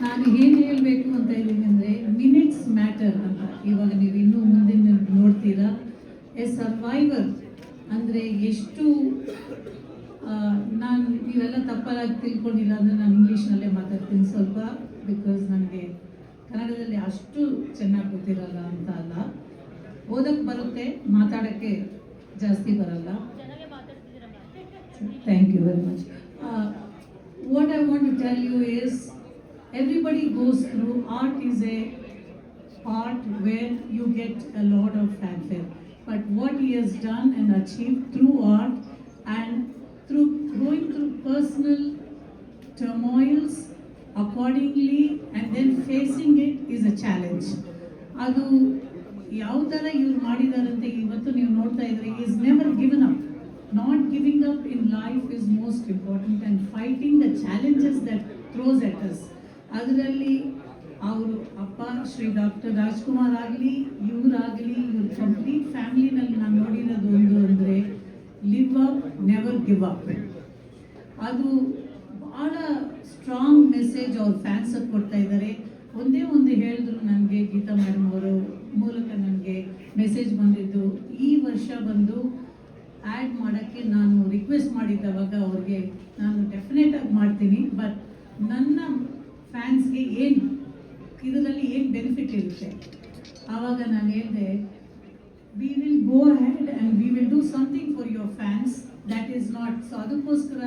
ನಾನು ಏನು ಹೇಳಬೇಕು ಅಂತ ಇದ್ದೀನಿ ಅಂದರೆ, ಮಿನಿಟ್ಸ್ ಮ್ಯಾಟರ್ ಅಂತ. ಇವಾಗ ನೀವು ಇನ್ನೂ ಮುಂದಿನ ನೋಡ್ತೀರಾ. ಎ ಸರ್ವೈವರ್ ಅಂದರೆ ಎಷ್ಟು, ನಾನು ನೀವೆಲ್ಲ ತಪ್ಪಾಗಿ ತಿಳ್ಕೊಂಡಿಲ್ಲ ಅಂದರೆ ನಾನು ಇಂಗ್ಲೀಷ್ನಲ್ಲೇ ಮಾತಾಡ್ತೀನಿ ಸ್ವಲ್ಪ, ಬಿಕಾಸ್ ನನಗೆ ಕನ್ನಡದಲ್ಲಿ ಅಷ್ಟು ಚೆನ್ನಾಗಿ ಗೊತ್ತಿರಲ್ಲ ಅಂತ ಅಲ್ಲ. ಓದಕ್ಕೆ ಬರುತ್ತೆ, ಮಾತಾಡೋಕ್ಕೆ ಜಾಸ್ತಿ ಬರಲ್ಲ. Thank you very much. What I want to tell you is, everybody goes through, art is a part where you get a lot of fanfare. But what he has done and achieved through art and through going through personal turmoils accordingly and then facing it is a challenge. ಅದು ಯಾವ ಥರ ಇವ್ರು ಮಾಡಿದಾರಂತೆ ಇವತ್ತು ನೀವು ನೋಡ್ತಾ ಇದ್ರೆ, is never given up. Not giving up in life is most important and fighting the challenges that throws at us. ಅದರಲ್ಲಿ ಅವರು ಅಪ್ಪ ಶ್ರೀ ಡಾಕ್ಟರ್ ರಾಜ್ಕುಮಾರ್ ಆಗಲಿ, ಇವರಾಗಲಿ, ಇವ್ರ ಕಂಪ್ಲೀಟ್ ಫ್ಯಾಮಿಲಿನಲ್ಲಿ ನಾನು ನೋಡಿರೋದು ಒಂದು ಅಂದರೆ, ನೆವರ್ ಗಿವ್ ಅಪ್. ಅದು ಭಾಳ ಸ್ಟ್ರಾಂಗ್ ಮೆಸೇಜ್ ಅವ್ರ ಫ್ಯಾನ್ಸಿಗೆ ಕೊಡ್ತಾ ಇದ್ದಾರೆ. ಒಂದೇ ಒಂದು ಹೇಳಿದ್ರು ನನಗೆ, ಗೀತಾ ಮೇಡಮ್ ಅವರು ಮೂಲಕ ನನಗೆ ಮೆಸೇಜ್ ಬಂದಿದ್ದು, ಈ ವರ್ಷ ಬಂದು ಆ್ಯಡ್ ಮಾಡೋಕ್ಕೆ ನಾನು ರಿಕ್ವೆಸ್ಟ್ ಮಾಡಿದ್ದವಾಗ ಅವ್ರಿಗೆ ನಾನು ಡೆಫಿನೆಟಾಗಿ ಮಾಡ್ತೀನಿ, ಬಟ್ ನನ್ನ ಫ್ಯಾನ್ಸ್ಗೆ ಏನು ಇದರಲ್ಲಿ ಏನು ಬೆನಿಫಿಟ್ ಇರುತ್ತೆ. ಆವಾಗ ನಾನು ಹೇಳಿದೆ, we will go ahead and we will do something for your fans, that is not. So ಅದಕ್ಕೋಸ್ಕರ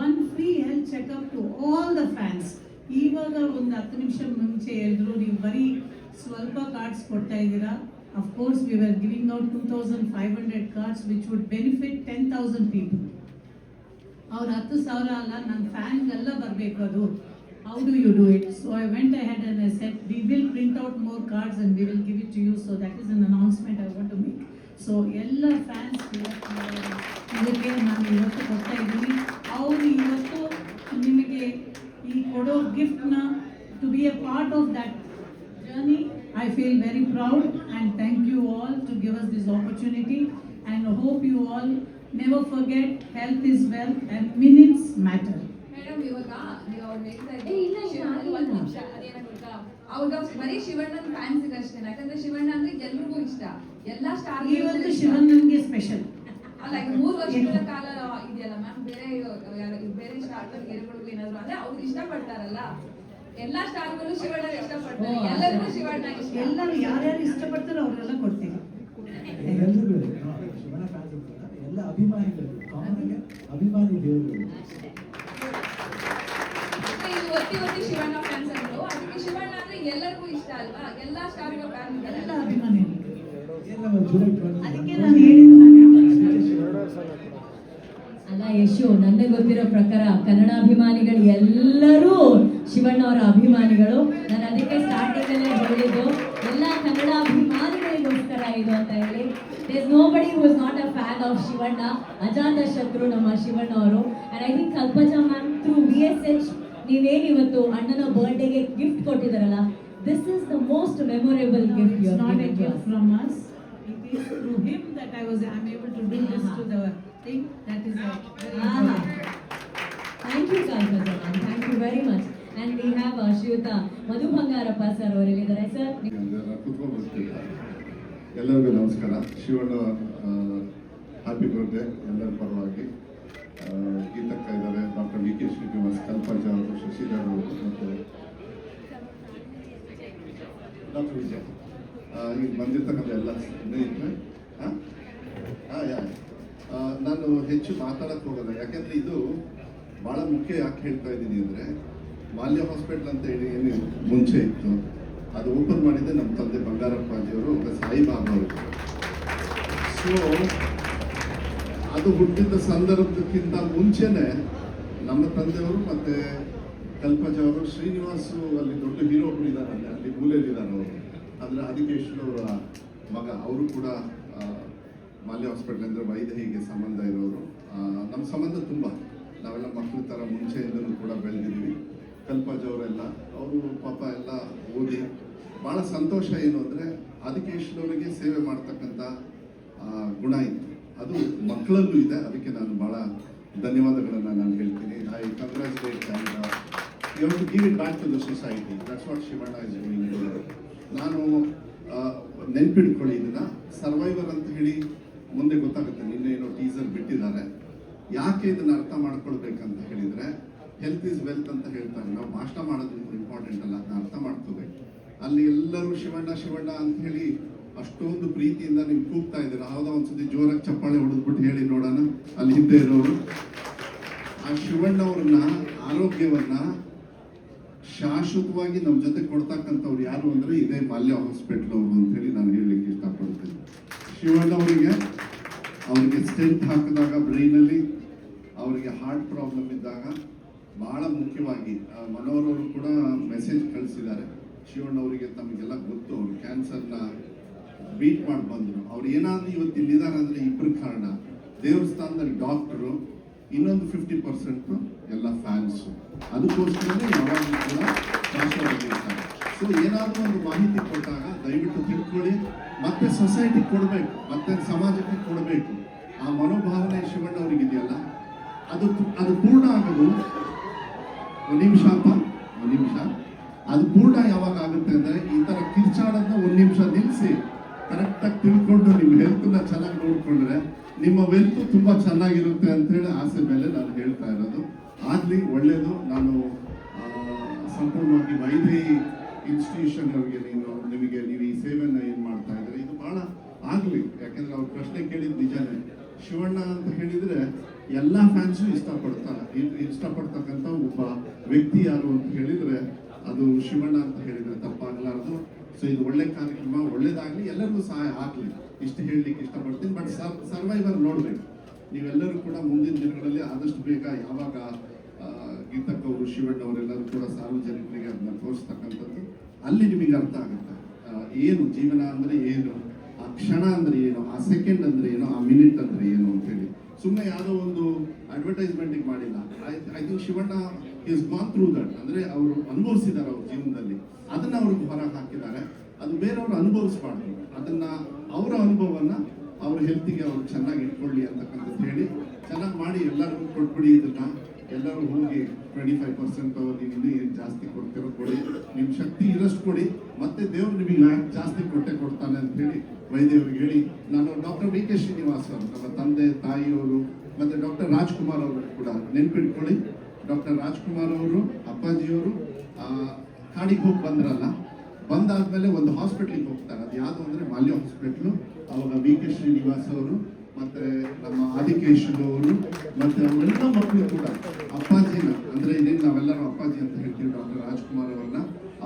one free health checkup to all the fans. ಇವಾಗ ಒಂದು 10 ನಿಮಿಷ ಮುಂಚೆ ಹೇಳಿದ್ರು, ನೀವು ಬರೀ ಸ್ವಲ್ಪ ಕಾರ್ಡ್ಸ್ ಕೊಡ್ತಾ ಇದ್ದೀರಾ. Of course we are giving out 2500 cards which wood benefit 10,000 people. ಅವ್ರು 10,000 ಅಲ್ಲ, ನನ್ನ ಫ್ಯಾನ್ಗೆಲ್ಲ ಬರಬೇಕು ಅದು. How do you do it? So I went ahead and I said, we will print out more cards and we will give it to you. So that is an announcement I want to make. So ಎಲ್ಲ fans ಇದಕ್ಕೆ ನಾನು ಇವತ್ತು ಕೊಡ್ತಾ ಇದ್ದೀನಿ. ಅವರು ಇವತ್ತು ನಿಮಗೆ ಈ ಕೊಡೋ ಗಿಫ್ಟ್ನ to be a part of that journey. I feel very proud and thank you all to give us this opportunity and hope you all never forget health is wealth and minutes matter. Madam, ಇವಾಗ ನೀವು ಅವ್ರು ಹೇಳ್ತಾ ಇದ್ದೀವಿ ಒಂದು ನಿಮಿಷ, ಅದೇನ ಗೊತ್ತಾ, ಅವಾಗ ಬರೀ ಶಿವಣ್ಣನ ಫ್ಯಾನ್ಸ್ ಇದೆ ಅಷ್ಟೇ. ಯಾಕಂದ್ರೆ ಶಿವಣ್ಣ ಅಂದ್ರೆ ಎಲ್ರಿಗೂ ಇಷ್ಟ, ಎಲ್ಲಾ ಸ್ಟಾರ್. ಇವತ್ತು ಶಿವಣ್ಣನ್ಗೆ ಸ್ಪೆಷಲ್ ಅಲ್ಲ, ಈಗ 3 ವರ್ಷಗಳ ಕಾಲ ಇದೆಯಲ್ಲ ಮ್ಯಾಮ್, ಬೇರೆ ಸ್ಟಾರ್ ಹೀರೋಗಳಿಗೂ ಏನಾದ್ರು ಅಂದ್ರೆ ಅವ್ರು ಇಷ್ಟಪಡ್ತಾರಲ್ಲ, ಎಲ್ಲಾ ಸ್ಟಾರ್ಗಳು ಶಿವಣ್ಣ ಇಷ್ಟಪಡ್ತಾರೆ, ಎಲ್ಲರಿಗೂ ಶಿವಣ್ಣ ಇಷ್ಟ. ಎಲ್ಲರೂ ಯಾರ್ಯಾರು ಇಷ್ಟಪಡ್ತಾರೋ ಅವ್ರೆಲ್ಲ ಕೊಡ್ತೀವಿ. ಎಲ್ರಿಗೂ ಶಿವಣ್ಣ ಫ್ಯಾನ್ಸ್ ಎಲ್ಲ ಅಭಿಮಾನಿಗಳು, ಕಾಮನ್ ಆಗಿ ಅಭಿಮಾನಿ ದೇವರು. ಇದು ಒತ್ತಿ ಶಿವಣ್ಣ ಫ್ಯಾನ್ಸ್ ಅಂದ್ರು, ಅದಕ್ಕೆ ಶಿವಣ್ಣ ಅಂದ್ರೆ ಎಲ್ಲರಿಗೂ ಇಷ್ಟ ಅಲ್ವಾ, ಎಲ್ಲಾ ಸ್ಟಾರ್ಗಳು ಎಲ್ಲ ಅಭಿಮಾನಿಗಳು. ಅದಕ್ಕೆ ನಾನು ಅಲ್ಲ ಯಶು, ನನಗೆ ಗೊತ್ತಿರೋ ಪ್ರಕಾರ ಕನ್ನಡ ಅಭಿಮಾನಿಗಳು ಎಲ್ಲರೂ ಶಿವಣ್ಣ ಅವರ ಅಭಿಮಾನಿಗಳು. ನಾನು ಅದಕ್ಕೆ ಸ್ಟಾರ್ಟಿಂಗ್ ಅಲ್ಲೇ ಹೇಳಿದ್ದು, ಎಲ್ಲ ಕನ್ನಡ ಅಭಿಮಾನಿಗಳಿಗೋಸ್ಕರ ಇದು ಅಂತ ಹೇಳಿ. There is nobody who is not a fan of Shivanna. ಅಜಾತ ಶತ್ರು ನಮ್ಮ ಶಿವಣ್ಣ ಅವರು. And I think Kalpaja ma'am through VSH ನೀವೇನು ಇವತ್ತು ಅಣ್ಣನ ಬರ್ಡೇಗೆ ಗಿಫ್ಟ್ ಕೊಟ್ಟಿದ್ದಾರಲ್ಲ, this is the most memorable gift. You not a gift from us. It is through him that I'm able to do this to the thing. That is very important. Thank you, Kalpana. Thank you very much. And we have Shriyuta Madhu Bangarappa sir ಅವರು ಇಲ್ಲಿದ್ದಾರೆ. Sir ಕುತ್ಕೊಂಡ್ಬರ್ತೀವಿ. ಎಲ್ಲರಿಗೂ ನಮಸ್ಕಾರ. Shivanna happy birthday ಎಲ್ಲರ ಪರವಾಗಿ. ಗೀತಕ್ಕ ಇದ್ದಾರೆ, doctor VK Srinivas, ಕಲ್ಪಜ ಅವರು, ಶಶಿಧರ್ ಅವರು ಮತ್ತು ಡಾಕ್ಟರ್ ವಿಜಯ್, ಈಗ ಬಂದಿರ್ತಕ್ಕಂಥ ಎಲ್ಲ ಸ್ನೇಹಿತರೆ. ನಾನು ಹೆಚ್ಚು ಮಾತಾಡಕ್ಕೆ ಹೋಗಲ್ಲ, ಯಾಕೆಂದರೆ ಇದು ಭಾಳ ಮುಖ್ಯ. ಯಾಕೆ ಹೇಳ್ತಾ ಇದ್ದೀನಿ ಅಂದರೆ, ಮಾಲ್ಯ ಹಾಸ್ಪಿಟ್ಲ್ ಅಂತ ಹೇಳಿ ಏನು ಮುಂಚೆ ಇತ್ತು, ಅದು ಓಪನ್ ಮಾಡಿದ್ದೆ ನಮ್ಮ ತಂದೆ ಬಂಗಾರಪ್ಪಾಜಿಯವರು, ಸಾಯಿಬಾಬಾ ಅವರು. ಸೊ ಅದು ಹುಟ್ಟಿದ ಸಂದರ್ಭಕ್ಕಿಂತ ಮುಂಚೆನೆ ನಮ್ಮ ತಂದೆಯವರು ಮತ್ತು ಕಲ್ಪಜ ಅವರು, ಶ್ರೀನಿವಾಸು ಅಲ್ಲಿ ದೊಡ್ಡ ಹೀರೋ ಒಬ್ಬರು ಇದ್ದಾರೆ, ಅಲ್ಲಿ ಮೂಲೆಯಲ್ಲಿದ್ದಾರೆ ಅವರು, ಅಂದರೆ ಆದಿಕೇಶ್ವರ ಅವರ ಮಗ. ಅವರು ಕೂಡ ಮಾಲ್ಯ ಹಾಸ್ಪಿಟ್ಲ್ ಅಂದರೆ ವೈದ್ಯರಿಗೆ ಸಂಬಂಧ ಇರೋರು. ನಮ್ಮ ಸಂಬಂಧ ತುಂಬ, ನಾವೆಲ್ಲ ಮಕ್ಕಳ ಥರ ಮುಂಚೆಯಿಂದಲೂ ಕೂಡ ಬೆಳೆದಿದ್ದೀವಿ. ಕಲ್ಪಜ ಅವರೆಲ್ಲ ಅವರು ಪಾಪ ಎಲ್ಲ ಓದಿ ಭಾಳ ಸಂತೋಷ. ಏನು ಅಂದರೆ ಆದಿಕೇಶ್ವರವರಿಗೆ ಸೇವೆ ಮಾಡ್ತಕ್ಕಂಥ ಗುಣ ಇತ್ತು, ಅದು ಮಕ್ಕಳಲ್ಲೂ ಇದೆ. ಅದಕ್ಕೆ ನಾನು ಭಾಳ ಧನ್ಯವಾದಗಳನ್ನು ನಾನು ಹೇಳ್ತೀನಿ. I congratulate and you have to give it back to the society. That's what Shivanna is doing. ನಾನು ನೆನ್ಪಿಡ್ಕೊಳ್ಳಿ, ಇದನ್ನು ಸರ್ವೈವರ್ ಅಂತ ಹೇಳಿ ಮುಂದೆ ಗೊತ್ತಾಗುತ್ತೆ. ನಿನ್ನೆ ಏನೋ ಟೀಸರ್ ಬಿಟ್ಟಿದ್ದಾರೆ. ಯಾಕೆ ಇದನ್ನು ಅರ್ಥ ಮಾಡ್ಕೊಳ್ಬೇಕಂತ ಹೇಳಿದರೆ, ಹೆಲ್ತ್ ಈಸ್ ವೆಲ್ತ್ ಅಂತ ಹೇಳ್ತಾರೆ. ನಾವು ಭಾಷಣ ಮಾಡೋದು ಇಂಪಾರ್ಟೆಂಟ್ ಅಲ್ಲ, ಅದನ್ನ ಅರ್ಥ ಮಾಡ್ಕೋಬೇಕು. ಅಲ್ಲಿ ಎಲ್ಲರೂ ಶಿವಣ್ಣ ಶಿವಣ್ಣ ಅಂತ ಹೇಳಿ ಅಷ್ಟೊಂದು ಪ್ರೀತಿಯಿಂದ ನೀವು ಕೂಗ್ತಾ ಇದ್ದೀರ. ಯಾವುದೋ ಒಂದ್ಸತಿ ಜೋರಾಗಿ ಚಪ್ಪಾಳೆ ಹೊಡೆದ್ಬಿಟ್ಟು ಹೇಳಿ ನೋಡೋಣ ಅಲ್ಲಿ ಹಿಂದೆ ಇರೋರು. ಆ ಶಿವಣ್ಣ ಅವ್ರನ್ನ ಆರೋಗ್ಯವನ್ನ ಶಾಶ್ವತವಾಗಿ ನಮ್ಮ ಜೊತೆ ಕೊಡ್ತಕ್ಕಂಥವ್ರು ಯಾರು ಅಂದರೆ ಇದೇ ಮಾಲ್ಯ ಹಾಸ್ಪಿಟ್ಲ್ ಅವರು ಅಂತ ಹೇಳಿ ನಾನು ಹೇಳಲಿಕ್ಕೆ ಇಷ್ಟಪಡ್ತೀನಿ. ಶಿವಣ್ಣ ಅವರಿಗೆ ಸ್ಟೆಂಟ್ ಹಾಕಿದಾಗ ಬ್ರೈನಲ್ಲಿ, ಅವರಿಗೆ ಹಾರ್ಟ್ ಪ್ರಾಬ್ಲಮ್ ಇದ್ದಾಗ, ಭಾಳ ಮುಖ್ಯವಾಗಿ ಮನೋಹರ್ ಕೂಡ ಮೆಸೇಜ್ ಕಳಿಸಿದ್ದಾರೆ. ಶಿವಣ್ಣ ಅವರಿಗೆ ತಮಗೆಲ್ಲ ಗೊತ್ತು, ಅವರು ಕ್ಯಾನ್ಸರ್ನ ಬೀಟ್ ಮಾಡಿ ಬಂದರು. ಅವ್ರು ಏನಾದರೂ ಇವತ್ತು ಇಲ್ಲಿದ್ದಾರೆ ಅಂದರೆ ಇಬ್ಬರು ಕಾರಣ. ದೇವಸ್ಥಾನದಲ್ಲಿ ಡಾಕ್ಟರು, ಇನ್ನೊಂದು 50% ಎಲ್ಲ ಫ್ಯಾನ್ಸು. ಅದಕ್ಕೋಸ್ಕರನೇ ಯಾವಾಗಲೂ ಕೂಡ ಶಾಶ್ವತವಾಗಿರ್ತಾರೆ. ಸೊ ಏನಾದರೂ ಒಂದು ಮಾಹಿತಿ ಕೊಟ್ಟಾಗ ದಯವಿಟ್ಟು ತಿಳ್ಕೊಳ್ಳಿ, ಮತ್ತೆ ಸೊಸೈಟಿಗೆ ಕೊಡಬೇಕು, ಮತ್ತೆ ಸಮಾಜಕ್ಕೆ ಕೊಡಬೇಕು. ಆ ಮನೋಭಾವನೆ ಶಿವಣ್ಣ ಅವರಿಗಿದೆಯಲ್ಲ, ಅದು ಪೂರ್ಣ ಆಗೋದು ಒಂದು ನಿಮಿಷ ಅದು ಪೂರ್ಣ ಯಾವಾಗ ಆಗುತ್ತೆ ಅಂದರೆ ಈ ಥರ ಕಿರ್ಚಾಡೋದನ್ನ 1 ನಿಮಿಷ ನಿಲ್ಲಿಸಿ ಕರೆಕ್ಟಾಗಿ ತಿಳ್ಕೊಂಡು ನಿಮ್ಮ ಹೆಲ್ತನ್ನ ಚೆನ್ನಾಗಿ ನೋಡಿಕೊಂಡ್ರೆ ನಿಮ್ಮ ವೆಲ್ತ್ ತುಂಬ ಚೆನ್ನಾಗಿರುತ್ತೆ ಅಂತೇಳಿ ಆಸೆ ಮೇಲೆ ನಾನು ಹೇಳ್ತಾ ಇರೋದು. ಆಗಲಿ, ಒಳ್ಳೆಯದು. ನಾನು ಸಂಪೂರ್ಣವಾಗಿ ವೈದೇಹಿ ಇನ್ಸ್ಟಿಟ್ಯೂಷನ್ ಅವರಿಗೆ ನಿಮಗೆ ನೀವು ಈ ಸೇವೆಯನ್ನು ಏನು ಮಾಡ್ತಾ ಇದ್ದೀರಿ, ಇದು ಭಾಳ ಆಗಲಿ. ಯಾಕೆಂದರೆ ಅವ್ರು ಪ್ರಶ್ನೆ ಕೇಳಿದ್ದು ನಿಜನೇ. ಶಿವಣ್ಣ ಅಂತ ಹೇಳಿದರೆ ಎಲ್ಲ ಫ್ಯಾನ್ಸು ಇಷ್ಟಪಡ್ತಕ್ಕಂಥ ಒಬ್ಬ ವ್ಯಕ್ತಿ ಯಾರು ಅಂತ ಹೇಳಿದರೆ ಅದು ಶಿವಣ್ಣ ಅಂತ ಹೇಳಿದರೆ ತಪ್ಪಾಗಲಾರದು. ಸೊ ಇದು ಒಳ್ಳೆ ಕಾರ್ಯಕ್ರಮ, ಒಳ್ಳೇದಾಗಲಿ, ಎಲ್ಲರಿಗೂ ಸಹಾಯ ಆಗಲಿ, ಇಷ್ಟು ಹೇಳಲಿಕ್ಕೆ ಇಷ್ಟಪಡ್ತೀನಿ. ಬಟ್ ಸರ್ವೈವರ್ ನೋಡಬೇಕು ನೀವೆಲ್ಲರೂ ಕೂಡ ಮುಂದಿನ ದಿನಗಳಲ್ಲಿ ಆದಷ್ಟು ಬೇಗ ಯಾವಾಗ ಗೀತಕ್ಕ ಅವರು, ಶಿವಣ್ಣ ಅವರೆಲ್ಲರೂ ಕೂಡ ಸಾರ್ವಜನಿಕರಿಗೆ ಅದನ್ನ ತೋರಿಸ್ತಕ್ಕಂಥದ್ದು, ಅಲ್ಲಿ ನಿಮಗೆ ಅರ್ಥ ಆಗುತ್ತೆ ಏನು ಜೀವನ ಅಂದರೆ ಏನು, ಆ ಕ್ಷಣ ಅಂದರೆ ಏನು, ಆ ಸೆಕೆಂಡ್ ಅಂದರೆ ಏನು, ಆ ಮಿನಿಟ್ ಅಂದರೆ ಏನು ಅಂತೇಳಿ. ಸುಮ್ಮನೆ ಯಾವುದೋ ಒಂದು ಅಡ್ವರ್ಟೈಸ್ಮೆಂಟಿಗೆ ಮಾಡಿಲ್ಲ. I think Shivanna is gone through that. ಅಂದರೆ ಅವರು ಅನುಭವಿಸಿದ್ದಾರೆ ಅವ್ರ ಜೀವನದಲ್ಲಿ, ಅದನ್ನು ಅವ್ರಿಗೆ ಹೊರಗೆ ಹಾಕಿದ್ದಾರೆ. ಅದು ಬೇರೆಯವರು ಅನುಭವಿಸ್ಬಾರ್ದು, ಅದನ್ನು ಅವರ ಅನುಭವವನ್ನು ಅವ್ರ ಹೆಲ್ತಿಗೆ ಅವ್ರು ಚೆನ್ನಾಗಿ ಇಟ್ಕೊಳ್ಳಿ ಅಂತಕ್ಕಂಥದ್ದು ಹೇಳಿ ಚೆನ್ನಾಗಿ ಮಾಡಿ ಎಲ್ಲರಿಗೂ ಕೊಟ್ಬಿಡಿ. ಇದನ್ನು ಎಲ್ಲರೂ ಹೋಗಿ 25% ನೀವು ಇನ್ನೂ ಜಾಸ್ತಿ ಕೊಡ್ತಿರೋ ಕೊಡಿ, ನಿಮ್ಮ ಶಕ್ತಿ ಇರಷ್ಟು ಕೊಡಿ, ಮತ್ತೆ ದೇವರು ನಿಮಗೆ ಜಾಸ್ತಿ ಕೊಡ್ತಾನೆ ಅಂತ ಹೇಳಿ ವೈದ್ಯವ್ರಿಗೆ ಹೇಳಿ ನಾನು ಡಾಕ್ಟರ್ ವಿ ಕೆ ಶ್ರೀನಿವಾಸ್ ಅವರು, ನಮ್ಮ ತಂದೆ ತಾಯಿಯವರು ಮತ್ತು ಡಾಕ್ಟರ್ ರಾಜ್ಕುಮಾರ್ ಅವರು ಕೂಡ ನೆನ್ಪಿಟ್ಕೊಳ್ಳಿ. ಡಾಕ್ಟರ್ ರಾಜ್ಕುಮಾರ್ ಅವರು, ಅಪ್ಪಾಜಿಯವರು ಕಾಡಿಗೆ ಹೋಗಿ ಬಂದಾದ್ಮೇಲೆ ಒಂದು ಹಾಸ್ಪಿಟ್ಲಿಗೆ ಹೋಗ್ತಾರೆ. ಅದು ಯಾವುದು ಅಂದರೆ ಮಾಲ್ಯ ಹಾಸ್ಪಿಟ್ಲು. ಅವಾಗ ವಿ ಕೆ ಶ್ರೀನಿವಾಸ್ ಅವರು ಮತ್ತು ನಮ್ಮ ಆದಿಕೇಶ್ವರ ಅವರು ಮತ್ತು ಅವರೆಲ್ಲ ಮಕ್ಕಳು ಕೂಡ ಅಪ್ಪಾಜಿನ, ಅಂದರೆ ಇನ್ನೇನು ನಾವೆಲ್ಲರೂ ಅಪ್ಪಾಜಿ ಅಂತ ಹೇಳ್ತೀವಿ, ಡಾಕ್ಟರ್ ರಾಜ್ಕುಮಾರ್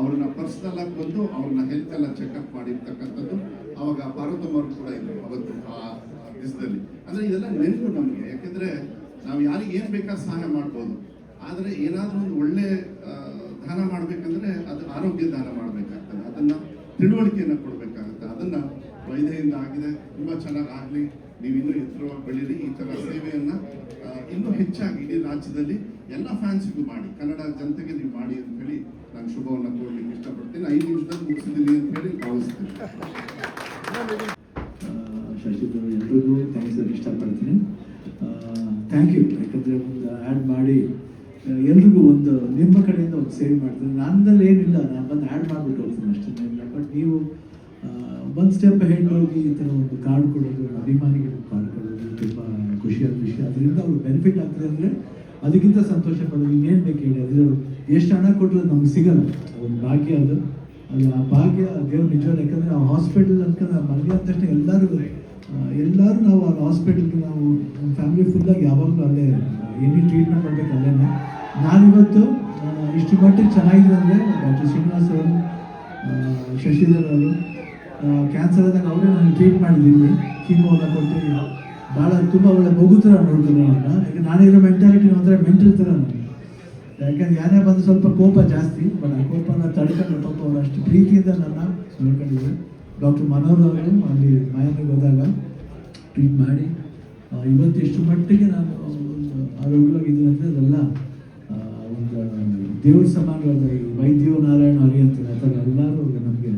ಅವ್ರನ್ನ ಪರ್ಸ್ನಲ್ ಆಗಿ ಬಂದು ಅವ್ರನ್ನ ಹೆಲ್ತ್ ಎಲ್ಲ ಚೆಕಪ್ ಮಾಡಿರ್ತಕ್ಕಂಥದ್ದು. ಅವಾಗ ಪಾರ್ವತಮ್ಮ ಅವರು ಕೂಡ ಇದ್ರು ಅವತ್ತು ಆ ದಿವಸದಲ್ಲಿ. ಅಂದರೆ ಇದೆಲ್ಲ ನೆನಪು ನಮಗೆ, ಯಾಕೆಂದರೆ ನಾವು ಯಾರಿಗೆ ಏನು ಬೇಕಾದ್ರೂ ಸಹಾಯ ಮಾಡ್ಬೋದು, ಆದರೆ ಏನಾದರೂ ಒಂದು ಒಳ್ಳೆ ದಾನ ಮಾಡಬೇಕಂದ್ರೆ ಅದು ಆರೋಗ್ಯ ದಾನ ಮಾಡಬೇಕಾಗ್ತದೆ, ಅದನ್ನು ತಿಳುವಳಿಕೆಯನ್ನು ಕೊಡಬೇಕಾಗುತ್ತೆ. ಅದನ್ನು ವೈದ್ಯರಿಂದ ಆಗಿದೆ, ತುಂಬ ಚೆನ್ನಾಗಿ ಆಗಲಿ, ನೀವು ಇನ್ನೂ ಎತ್ತರವಾಗಿ ಬೆಳೀರಿ. ಈ ಥರ ಸೇವೆಯನ್ನು ಇನ್ನೂ ಹೆಚ್ಚಾಗಿ ಇಡೀ ರಾಜ್ಯದಲ್ಲಿ ಎಲ್ಲ ಫ್ಯಾನ್ಸಿಗೂ ಮಾಡಿ, ಕನ್ನಡ ಜನತೆಗೆ ನೀವು ಮಾಡಿ ಅಂತ ಹೇಳಿ ನಾನು ಶುಭವನ್ನು ಕೋರಲಿಕ್ಕೆ ಇಷ್ಟಪಡ್ತೀನಿ. 5 ನಿಮಿಷದಲ್ಲಿ ಮುಗಿಸಿದ್ದೀನಿ ಅಂತ ಹೇಳಿ ಭಾವಿಸ್ತೀನಿ. ಶಶಿಧರ್ ಎಲ್ರಿಗೂ ಥ್ಯಾಂಕ್ಸ್ ಹೇಳಿ ಇಷ್ಟಪಡ್ತೀನಿ. Thank you. ಯಾಕಂದರೆ ಒಂದು ಆ್ಯಡ್ ಮಾಡಿ ಎಲ್ರಿಗೂ ಒಂದು ನಿಮ್ಮ ಕಡೆಯಿಂದ ಒಂದು ಸೇವ್ ಮಾಡ್ತೀನಿ. ನನ್ನಲ್ಲಿ ಏನಿಲ್ಲ, ನಾನು ಬಂದು ಆ್ಯಡ್ ಮಾಡಿಬಿಟ್ಟು ಹೋಗ್ತೀನಿ ಅಷ್ಟೇ ಇಲ್ಲ. ಬಟ್ ನೀವು ಒಂದು ಸ್ಟೆಪ್ ಹೆಡ್ ಹೋಗಿ ಈ ಥರ ಒಂದು ಕಾರ್ಡ್ ಕೊಡೋದು, ಅಭಿಮಾನಿಗಳಿಗೆ ಕಾರ್ಡ್ ಕೊಡೋದು ತುಂಬ ಖುಷಿಯಾದ ವಿಷಯ. ಅದರಿಂದ ಅವ್ರು ಬೆನಿಫಿಟ್ ಆಗ್ತದೆ ಅಂದರೆ ಅದಕ್ಕಿಂತ ಸಂತೋಷ ಪಡೋದು ಇನ್ನೇನು ಬೇಕು ಹೇಳಿ. ಅದ್ರ ಎಷ್ಟು ಹಣ ಕೊಟ್ಟರು ನಮ್ಗೆ ಸಿಗಲ್ಲ, ಒಂದು ಭಾಗ್ಯ ಅದು. ಆ ಭಾಗ್ಯ ದೇವ್ರು ನಿಜವಾದ. ಯಾಕಂದರೆ ಆ ಹಾಸ್ಪಿಟಲ್ ಅಂತ ನಾವು ಮಂಡ್ಯ ಅಂದ ತಕ್ಷಣ ಎಲ್ಲರೂ ನಾವು ಆ ಹಾಸ್ಪಿಟಲ್ಗೆ ನಾವು ನಮ್ಮ ಫ್ಯಾಮಿಲಿ ಫುಲ್ಲಾಗಿ ಯಾವಾಗಲೂ ಅಲ್ಲೇ ಏನೇ ಟ್ರೀಟ್ಮೆಂಟ್ ಮಾಡಬೇಕು ಅಲ್ಲೇ. ನಾನಿವತ್ತು ಇಷ್ಟು ಮಟ್ಟಿಗೆ ಚೆನ್ನಾಗಿದೆ ಅಂದರೆ ಡಾಕ್ಟರ್ ಶ್ರೀನಿವಾಸ್ ಅವರು, ಶಶಿಧರ್ ಅವರು ಕ್ಯಾನ್ಸರ್ ಆದಾಗ ಅವರೇ ನಾನು ಟ್ರೀಟ್ ಮಾಡಿದ್ದೀನಿ, ಕೀಮೋ ಎಲ್ಲ ಕೊಟ್ಟು ಭಾಳ ತುಂಬ ಒಳ್ಳೆ ಮಗು ಥರ ನೋಡ್ತಾರೆ ನನ್ನ. ಯಾಕೆ ನಾನಿರೋ ಮೆಂಟಾಲಿಟಿ ಅಂದರೆ ಮೆಂಟಲ್ ಥರ ನಾನು. ಯಾಕಂದ್ರೆ ಯಾರೇ ಬಂದು ಸ್ವಲ್ಪ ಕೋಪ ಜಾಸ್ತಿ, ಬಟ್ ಆ ಕೋಪನ ತಡ್ಕೊಂಡು ಪಾಪ ಅವರು ಅಷ್ಟು ಪ್ರೀತಿಯಿಂದ ನನ್ನ ನೋಡ್ಕೊಂಡಿದ್ರು. ಡಾಕ್ಟರ್ ಮನೋಹರ್ ಅವರು ಅಲ್ಲಿ ಮಾಯನಿಗೆ ಹೋದಾಗ ಟ್ರೀಟ್ ಮಾಡಿ ಇವತ್ತು ಎಷ್ಟು ಮಟ್ಟಿಗೆ ನಾನು ಆರೋಗ್ಯವಾಗಿದ್ದೀನಿ ಅಂದರೆ ಅದೆಲ್ಲ ಒಂದು ದೇವ್ರ ಸಮಾನವಾದ ವೈದ್ಯೋ ನಾರಾಯಣ ಹರಿ ಅಂತಾರೆ. ಆ ಥರ ಎಲ್ಲರೂ ನಮಗೆ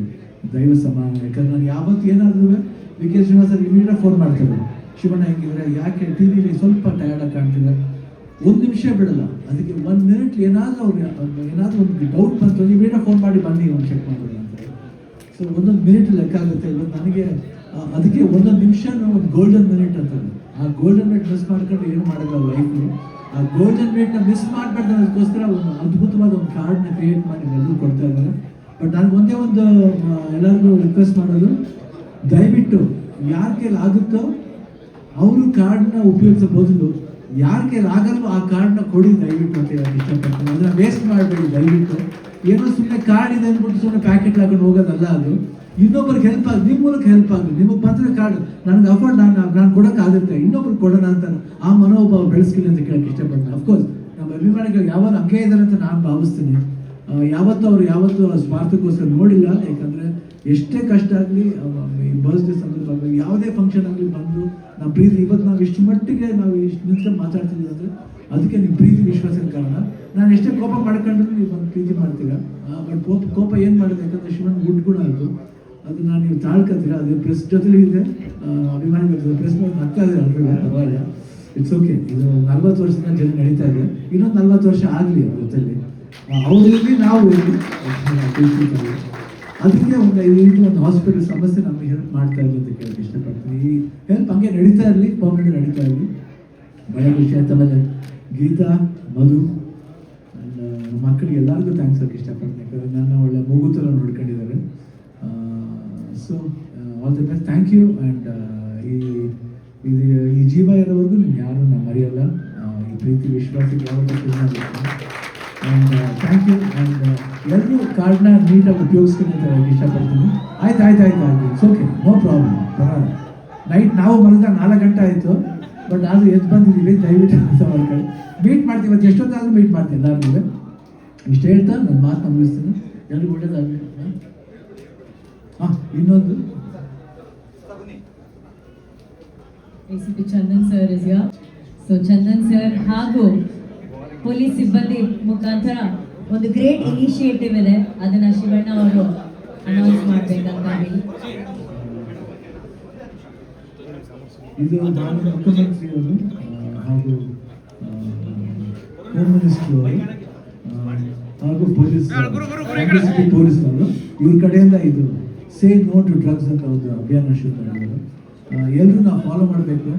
ದೈವ ಸಮಾನ. ಯಾಕಂದ್ರೆ ನಾನು ಯಾವತ್ತು ಏನಾದರೂ V K Srinivasa immediate phone ಮಾಡ್ತಾರೆ, ಶಿವಣ್ಣ ಹೆಂಗಿದ್ರೆ, ಯಾಕೆ ಟಿ ವಿಲಿ ಸ್ವಲ್ಪ ಟಯರ್ಡಾಗಿ ಕಾಣ್ತಿಲ್ಲ, 1 ನಿಮಿಷ ಬಿಡಲ್ಲ. ಅದಕ್ಕೆ 1 ಮಿನಿಟ್ ಏನಾದರೂ ಒಂದು ಡೌಟ್ ಬಂತು ಇಮಿಡಿಯೇಟ್ ಫೋನ್ ಮಾಡಿ ಬನ್ನಿ ಒಂದು ಚೆಕ್ ಮಾಡೋದು ಅಂತಾರೆ. ಸೊ 1 ಮಿನಿಟ್ ಲೆಕ್ಕ ಆಗುತ್ತೆ. ಇವತ್ತು ನನಗೆ ಅದಕ್ಕೆ 1 ನಿಮಿಷನೂ ಒಂದು ಗೋಲ್ಡನ್ ಮಿನಿಟ್ ಅಂತಾರೆ. ಆ ಗೋಲ್ಡನ್ ಮಿನಿಟ್ ಮಿಸ್ ಮಾಡ್ಕೊಂಡು ಏನು ಮಾಡೋಲ್ಲ ಲೈಫು. ಆ ಗೋಲ್ಡನ್ ಮಿನಿಟ್ನ ಮಿಸ್ ಮಾಡಬಾರ್ದು ಅನ್ನೋದಕ್ಕೋಸ್ಕರ ಒಂದು ಅದ್ಭುತವಾದ ಒಂದು ಕಾರ್ಡ್ನ ಕ್ರಿಯೇಟ್ ಮಾಡಿ ಎಲ್ಲರೂ ಕೊಡ್ತಾ ಇದ್ದಾರೆ. ಬಟ್ ನನಗೆ ಒಂದೇ ಒಂದು ಎಲ್ಲರಿಗೂ ರಿಕ್ವೆಸ್ಟ್ ಮಾಡೋದು, ದಯವಿಟ್ಟು ಯಾರ ಕೈಲಿ ಆಗುತ್ತೋ ಅವರು ಕಾರ್ಡ್ನ ಉಪಯೋಗಿಸೋ ಬದಲು ಯಾರ ಕೈಲಿ ಆಗಲ್ವೋ ಆ ಕಾರ್ಡ್ನ ಕೊಡಿ ದಯವಿಟ್ಟು ಅಂತ ಹೇಳಕ್ಕೆ ಇಷ್ಟಪಡ್ತೀನಿ. ಅದನ್ನ ವೇಸ್ಟ್ ಮಾಡಬೇಡಿ ದಯವಿಟ್ಟು. ಏನೋ ಸುಮ್ಮನೆ ಕಾರ್ಡ್ ಇದೆ ಅಂದ್ಬಿಟ್ಟು ಸುಮ್ಮನೆ ಪ್ಯಾಕೆಟ್ ಹಾಕೊಂಡು ಹೋಗೋದಲ್ಲ. ಅದು ಇನ್ನೊಬ್ರಿಗೆ ಹೆಲ್ಪ್ ಆಗಿ, ನಿಮ್ಮ ಮೂಲಕ ಹೆಲ್ಪ್ ಆಗಲಿ. ನಿಮಗೆ ಬಂದರೆ ಕಾರ್ಡ್ ನನಗೆ ಅಫೋರ್ಡ್ ನಾನು ಕೊಡೋಕ್ಕಾಗುತ್ತೆ, ಇನ್ನೊಬ್ರಿಗೆ ಕೊಡೋಣ ಅಂತ ಆ ಮನೋಭಾವ ಬೆಳೆಸ್ಕಿಲ್ಲ ಅಂತ ಕೇಳಕ್ಕೆ ಇಷ್ಟಪಡ್ತೀನಿ. ಅಫ್ಕೋರ್ಸ್ ನಮ್ಮ ಅಭಿಮಾನಿಗಳು ಯಾವಾಗ ಹಂಗೆ ಇದ್ದಾರೆ ಅಂತ ನಾನು ಭಾವಿಸ್ತೀನಿ. ಯಾವತ್ತೂ ಸ್ವಾರ್ಥಕ್ಕೋಸ್ಕರ ನೋಡಿಲ್ಲ. ಯಾಕಂದರೆ ಎಷ್ಟೇ ಕಷ್ಟ ಆಗಲಿ, ಈ ಬರ್ತ್ಡೇ ಸಂದರ್ಭ ಯಾವುದೇ ಫಂಕ್ಷನ್ ಆಗಲಿ ಬಂದು ನಮ್ಮ ಪ್ರೀತಿ, ಇವತ್ತು ನಾವು ಇಷ್ಟು ಮಟ್ಟಿಗೆ ನಾವು ಇಷ್ಟು ನಿಂತ್ಕೊಂಡು ಮಾತಾಡ್ತಿದ್ದೀವಿ ಅಂದರೆ ಅದಕ್ಕೆ ನಿಮ್ಮ ಪ್ರೀತಿ ವಿಶ್ವಾಸದ ಕಾರಣ. ನಾನು ಎಷ್ಟೇ ಕೋಪ ಮಾಡ್ಕೊಂಡ್ರು ನೀವು ಒಂದು ಪ್ರೀತಿ ಮಾಡ್ತೀರಾ. ಬಟ್ ಕೋಪ ಏನು ಮಾಡೋದು, ಯಾಕಂದರೆ ಶಿವನ್ ಗುಡ್ ಗುಣ ಆಯಿತು. ಅದನ್ನ ನೀವು ತಾಳ್ಕೊತೀರಾ. ಅದು ಪ್ರೆಸ್ ಜೊತೆಲಿ ಇದೆ, ಅಭಿಮಾನಿಗಳು ಪ್ರೆಸ್ ನಗ್ತಾ ಇದ್ದಾರೆ ಅಲ್ರಿ, ಪರವಾಗಿಲ್ಲ, ಇಟ್ಸ್ ಓಕೆ. ಇದು 40 ವರ್ಷದಿಂದ ಜನ ನಡೀತಾ ಇದೆ, ಇನ್ನೊಂದು 40 ವರ್ಷ ಆಗಲಿ ಅವ್ರ ಜೊತೆಲಿ, ಅವರಲ್ಲಿ ನಾವು ಇರಲಿ. ಅದಕ್ಕೆ ಒಂದು ಒಂದು ಹಾಸ್ಪಿಟಲ್ ಸಮಸ್ಯೆ ನಮಗೆ ಹೆಲ್ಪ್ ಮಾಡ್ತಾ ಇರಲಿ ಅಂತ ಕೇಳಕ್ಕೆ ಇಷ್ಟಪಡ್ತೀನಿ. ಈ ಹೆಲ್ಪ್ ಹಂಗೆ ನಡೀತಾ ಇರಲಿ, ಪರ್ಮನೆಂಟ್ ನಡೀತಾ ಇರಲಿ. ಬಹಳ ಖುಷಿ ಆಯ್ತಲ್ಲ. ಗೀತಾ, ಮಧು ಆ್ಯಂಡ್ ನಮ್ಮ ಮಕ್ಕಳಿಗೆ ಎಲ್ಲರಿಗೂ ಥ್ಯಾಂಕ್ಸ್ ಹೇಳಕ್ಕೆ ಇಷ್ಟಪಡ್ತೀನಿ. ಯಾಕಂದರೆ ನನ್ನ ಒಳ್ಳೆ ಮಗು ಥರ ನೋಡ್ಕೊಂಡಿದ್ದಾರೆ. So all the best, thank you. And ಈ ಜೀವ ಇರೋವರೆಗೂ ನಿಮ್ಗೆ ಯಾರು ನಾನು ಮರೆಯಲ್ಲ. ಈ ಪ್ರೀತಿ ವಿಶ್ವಾಸಕ್ಕೆ ಯಾವತ್ತೂ ಆ್ಯಂಡ್ ಥ್ಯಾಂಕ್ ಯು. ಆ್ಯಂಡ್ ಎಲ್ಲರೂ ಕಾರ್ಡ್ನ ನೀಟಾಗಿ ಉಪಯೋಗಿಸ್ತೀನಿ ಅಂತ ಹೇಳಕ್ಕೆ ಇಷ್ಟಪಡ್ತೀನಿ. ಆಯ್ತು, ಇಟ್ಸ್ ಓಕೆ, ನೋ ಪ್ರಾಬ್ಲಮ್, ಬರೋಲ್ಲ. ನೈಟ್ ನಾವು ಮಲಗ 4 ಗಂಟೆ ಆಯಿತು, ಬಟ್ ಆದರೂ ಎದ್ದು ಬಂದಿದ್ದೀವಿ. ದಯವಿಟ್ಟು ಕೆಲಸ ಮಾಡ್ಕೊಳ್ಳಿ. ಮೀಟ್ ಮಾಡ್ತೀವಿ, ಇವತ್ತು ಎಷ್ಟೊತ್ತಾದರೂ ಮೀಟ್ ಮಾಡ್ತೀನಿ ಎಲ್ಲರಿಗೂ. ಇಷ್ಟು ಹೇಳ್ತಾ ನನ್ನ ಮಾತು ಮುಗಿಸ್ತೀನಿ. ಎಲ್ಲರಿಗೂ ಒಳ್ಳೇದಾಗಲಿ. ಇನ್ನೊಂದು ACP Chandan sir is here. So Chandan sir ಹಾಗೂ ಪೊಲೀಸ್ ಸಿಬ್ಬಂದಿ ಮುಖಾಂತರ ಒಂದು ಗ್ರೇಟ್ ಇನಿಷಿಯೇಟಿವ್ ಇದೆ, ಅದನ್ನ ಶಿವಣ್ಣ ಅವರು ಅನೌನ್ಸ್ ಮಾಡ್ಬೇಕಂತ ಹೇಳಿ. ಇದು ನಾನು ಮುಖ್ಯಮಂತ್ರಿಯವರು ಹಾಗೂ ಹೋಮ್ ಮಿನಿಸ್ಟರ್ ಅವರು ಹಾಗೂ ಪೊಲೀಸ್ನವರು ಇವ್ರ ಕಡೆಯಿಂದ ಇದು ಸೇ ನೋ ಟು ಡ್ರಗ್ಸ್ ಅಂತ ಒಂದು ಅಭಿಯಾನ ಶುರು ಮಾಡಿದ್ರು. ಎಲ್ಲರೂ ನಾವು ಫಾಲೋ ಮಾಡಬೇಕು.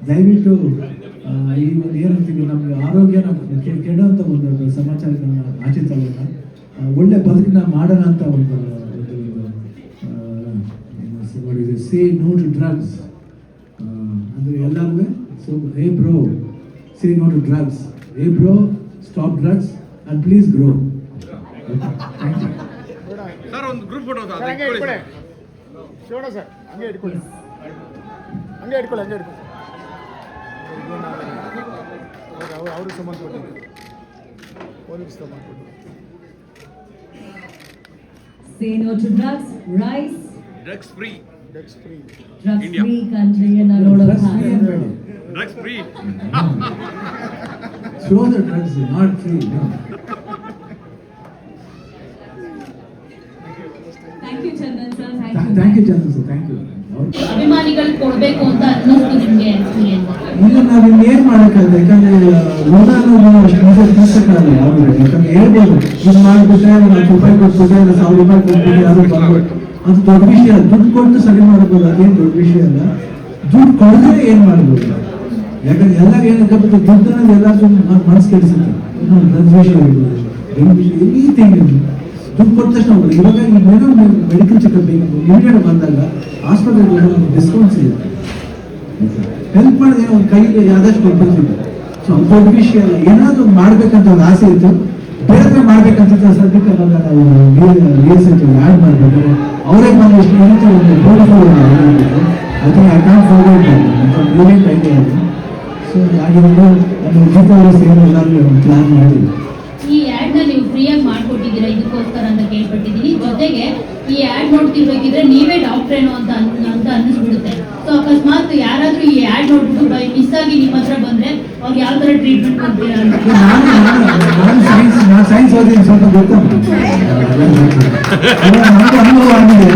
ದಯವಿಟ್ಟು ಈ ಒಂದು ಏನಂತೀವಿ, ನಮಗೆ ಆರೋಗ್ಯನ ಕೆಡುವಂಥ ಒಂದು ಸಮಾಚಾರಗಳನ್ನ ಆಚೆ ತಗೋಣ, ಒಳ್ಳೆ ಬದುಕನ್ನ ಮಾಡೋಣ ಅಂತ ಒಂದು ಸೇ ನೋ ಟು ಡ್ರಗ್ಸ್ ಅಂದರೆ ಎಲ್ಲರೂ. So hey bro, say no to drugs. Hey bro, stop drugs and please grow. Thank you sir. ಒಂದು ಗ್ರೂಪ್ ಫೋಟೋ ಹಂಗೆ ಇಟ್ಕೊಳ್ಳಿ ಶಿವಣ್ಣ ಸರ್, ಹಂಗೆ ಇಟ್ಕೊಳ್ಳಿ. ಅವರು ಸಂಬಂಧಪಟ್ಟಿದ್ದು ಪೊಲೀಸ್ ಸಂಬಂಧಪಟ್ಟಿದ್ದು. Say no to drugs, rise. Drugs free Drugs free country ಅನ್ನ ನೋಡೋಣ. ಡ್ರಗ್ಸ್ ಫ್ರೀ. Show the drugs, not free. Thank you Chandan sir. Thank you Chandan sir, thank you. ಅಭಿಮಾನಿಗಳು ಕೊಡಬೇಕು ಅಂತ ಅನ್ನಿಸ್ತು ನಿಮಗೆ ಆಕ್ಚುಲಿ ಅಂತ? ಇಲ್ಲ, ನಾವು ಇನ್ನೇನು ಮಾಡೋಕ್ಕಾಗಲ್ಲ. ಯಾಕಂದ್ರೆ ಋಣಾನು ತೀರ್ಸಕ್ಕಾಗಲ್ಲ ಯಾರು. ಯಾಕಂದ್ರೆ ಹೇಳ್ಬೋದು, ಇದು ಮಾಡಿಬಿಟ್ಟೆ, ನಾನು ರೂಪಾಯಿ ಕೊಟ್ಬಿಟ್ಟೆ, ಇಲ್ಲ 1000 ರೂಪಾಯಿ ಕೊಟ್ಬಿಟ್ಟೆ, ಅದು ಬರ್ಬೋದು. ಅದು ದೊಡ್ಡ ವಿಷಯ. ದುಡ್ಡು ಕೊಟ್ಟು ಸರಿ ಮಾಡ್ಬೋದು, ಅದೇನು ದೊಡ್ಡ ವಿಷಯ ಅಲ್ಲ. ದುಡ್ಡು ಕೊಡದೆ ಏನು ಮಾಡ್ಬೋದು. ಯಾಕಂದ್ರೆ ಎಲ್ಲರೂ ಏನಕ್ಕೆ ದುಡ್ಡು ಅನ್ನೋದು ಎಲ್ಲರಿಗೂ ಮನಸ್ಸು ಕೆಡಿಸುತ್ತೆ. ಡ್ರಗ್ಸ್ ವಿಷಯ ಇರ್ಬೋದು, ಎನಿಥಿಂಗ್ ದುಡ್ಡು ಕೊಟ್ಟ ತಕ್ಷಣ ಹೋಗೋದು. ಇವಾಗ ಇನ್ನೇನೋ ಮೆಡಿಕಲ್ ಚೆಕಪ್ ಬೇಕು, ಇಮಿಡಿಯೇಟ್ ಬಂದಾಗ ಹಾಸ್ಪಿಟಲ್ಗೆ ಡಿಸ್ಕೌಂಟ್ಸ್ ಇರುತ್ತೆ. ಹೆಲ್ಪ್ ಮಾಡಿದ್ರೆ ಒಂದು ಕೈಗೆ ಆದಷ್ಟು ಕೊಡ್ತಿದ್ವಿ. ಸೊ ಅದು ದೊಡ್ಡ ವಿಷಯ ಅಲ್ಲ. ಏನಾದರೂ ಮಾಡ್ಬೇಕಂತ ಒಂದು ಆಸೆ ಇತ್ತು, ಬೇರೆ ಮಾಡ್ಬೇಕಂತ ಸದ್ಯಕ್ಕೆ ಬಂದಾಗ ನಾವು ಆ್ಯಡ್ ಮಾಡಬೇಕಾದ್ರೆ ಅವರೇ ಬಂದು ಎಷ್ಟು ಇರುತ್ತೆ ಒಂದು ಬ್ಯೂಟಿಫುಲ್ ಅದಕ್ಕೆ I can forward brilliant idea ಅದು. ಸೊ ಆಗಿರೋದು ನಮ್ಮ ಗೀತಾವರ ಸೇರಿ ಎಲ್ಲರೂ ಒಂದು ಪ್ಲಾನ್ ಮಾಡಿ ಈ ಆಡ್ ನ ನೀವು ಫ್ರೀಯಾಗಿ ಮಾಡ್ಕೊಟ್ಟಿದ್ದೀರಾ ಇದಕ್ಕೋಸ್ಕರ ಅಂತ ಕೇಳ್ಪಟ್ಟಿದ್ದೀನಿ. ಜೊತೆಗೆ ಈ ಆಡ್ ನೋಡ್ತಿರ್ಬೇಕಿದ್ರೆ ನೀವೇ ಡಾಕ್ಟರ್ ಏನೋ ಅಂತ ಅನ್ನಿಸ್ಬಿಡುತ್ತೆ. ಸೊ ಅಕಸ್ಮಾತ್ ಯಾರಾದ್ರೂ ಈ ಆಡ್ ನೋಡ್ಬಿಟ್ಟು ಬೈ ಮಿಸ್ ಆಗಿ ನಿಮ್ಮ ಹತ್ರ ಬಂದ್ರೆ ಅವ್ರಿಗೆ ಯಾವ ತರ ಟ್ರೀಟ್ಮೆಂಟ್ ಕೊಡ್ತೀರಾ ಅಂತ? ನಾನು ಸೈನ್ಸ್ ಓದಿ ಸ್ವಲ್ಪ ಗೊತ್ತು, ಅನುಭವ ಆಗಿದೆ.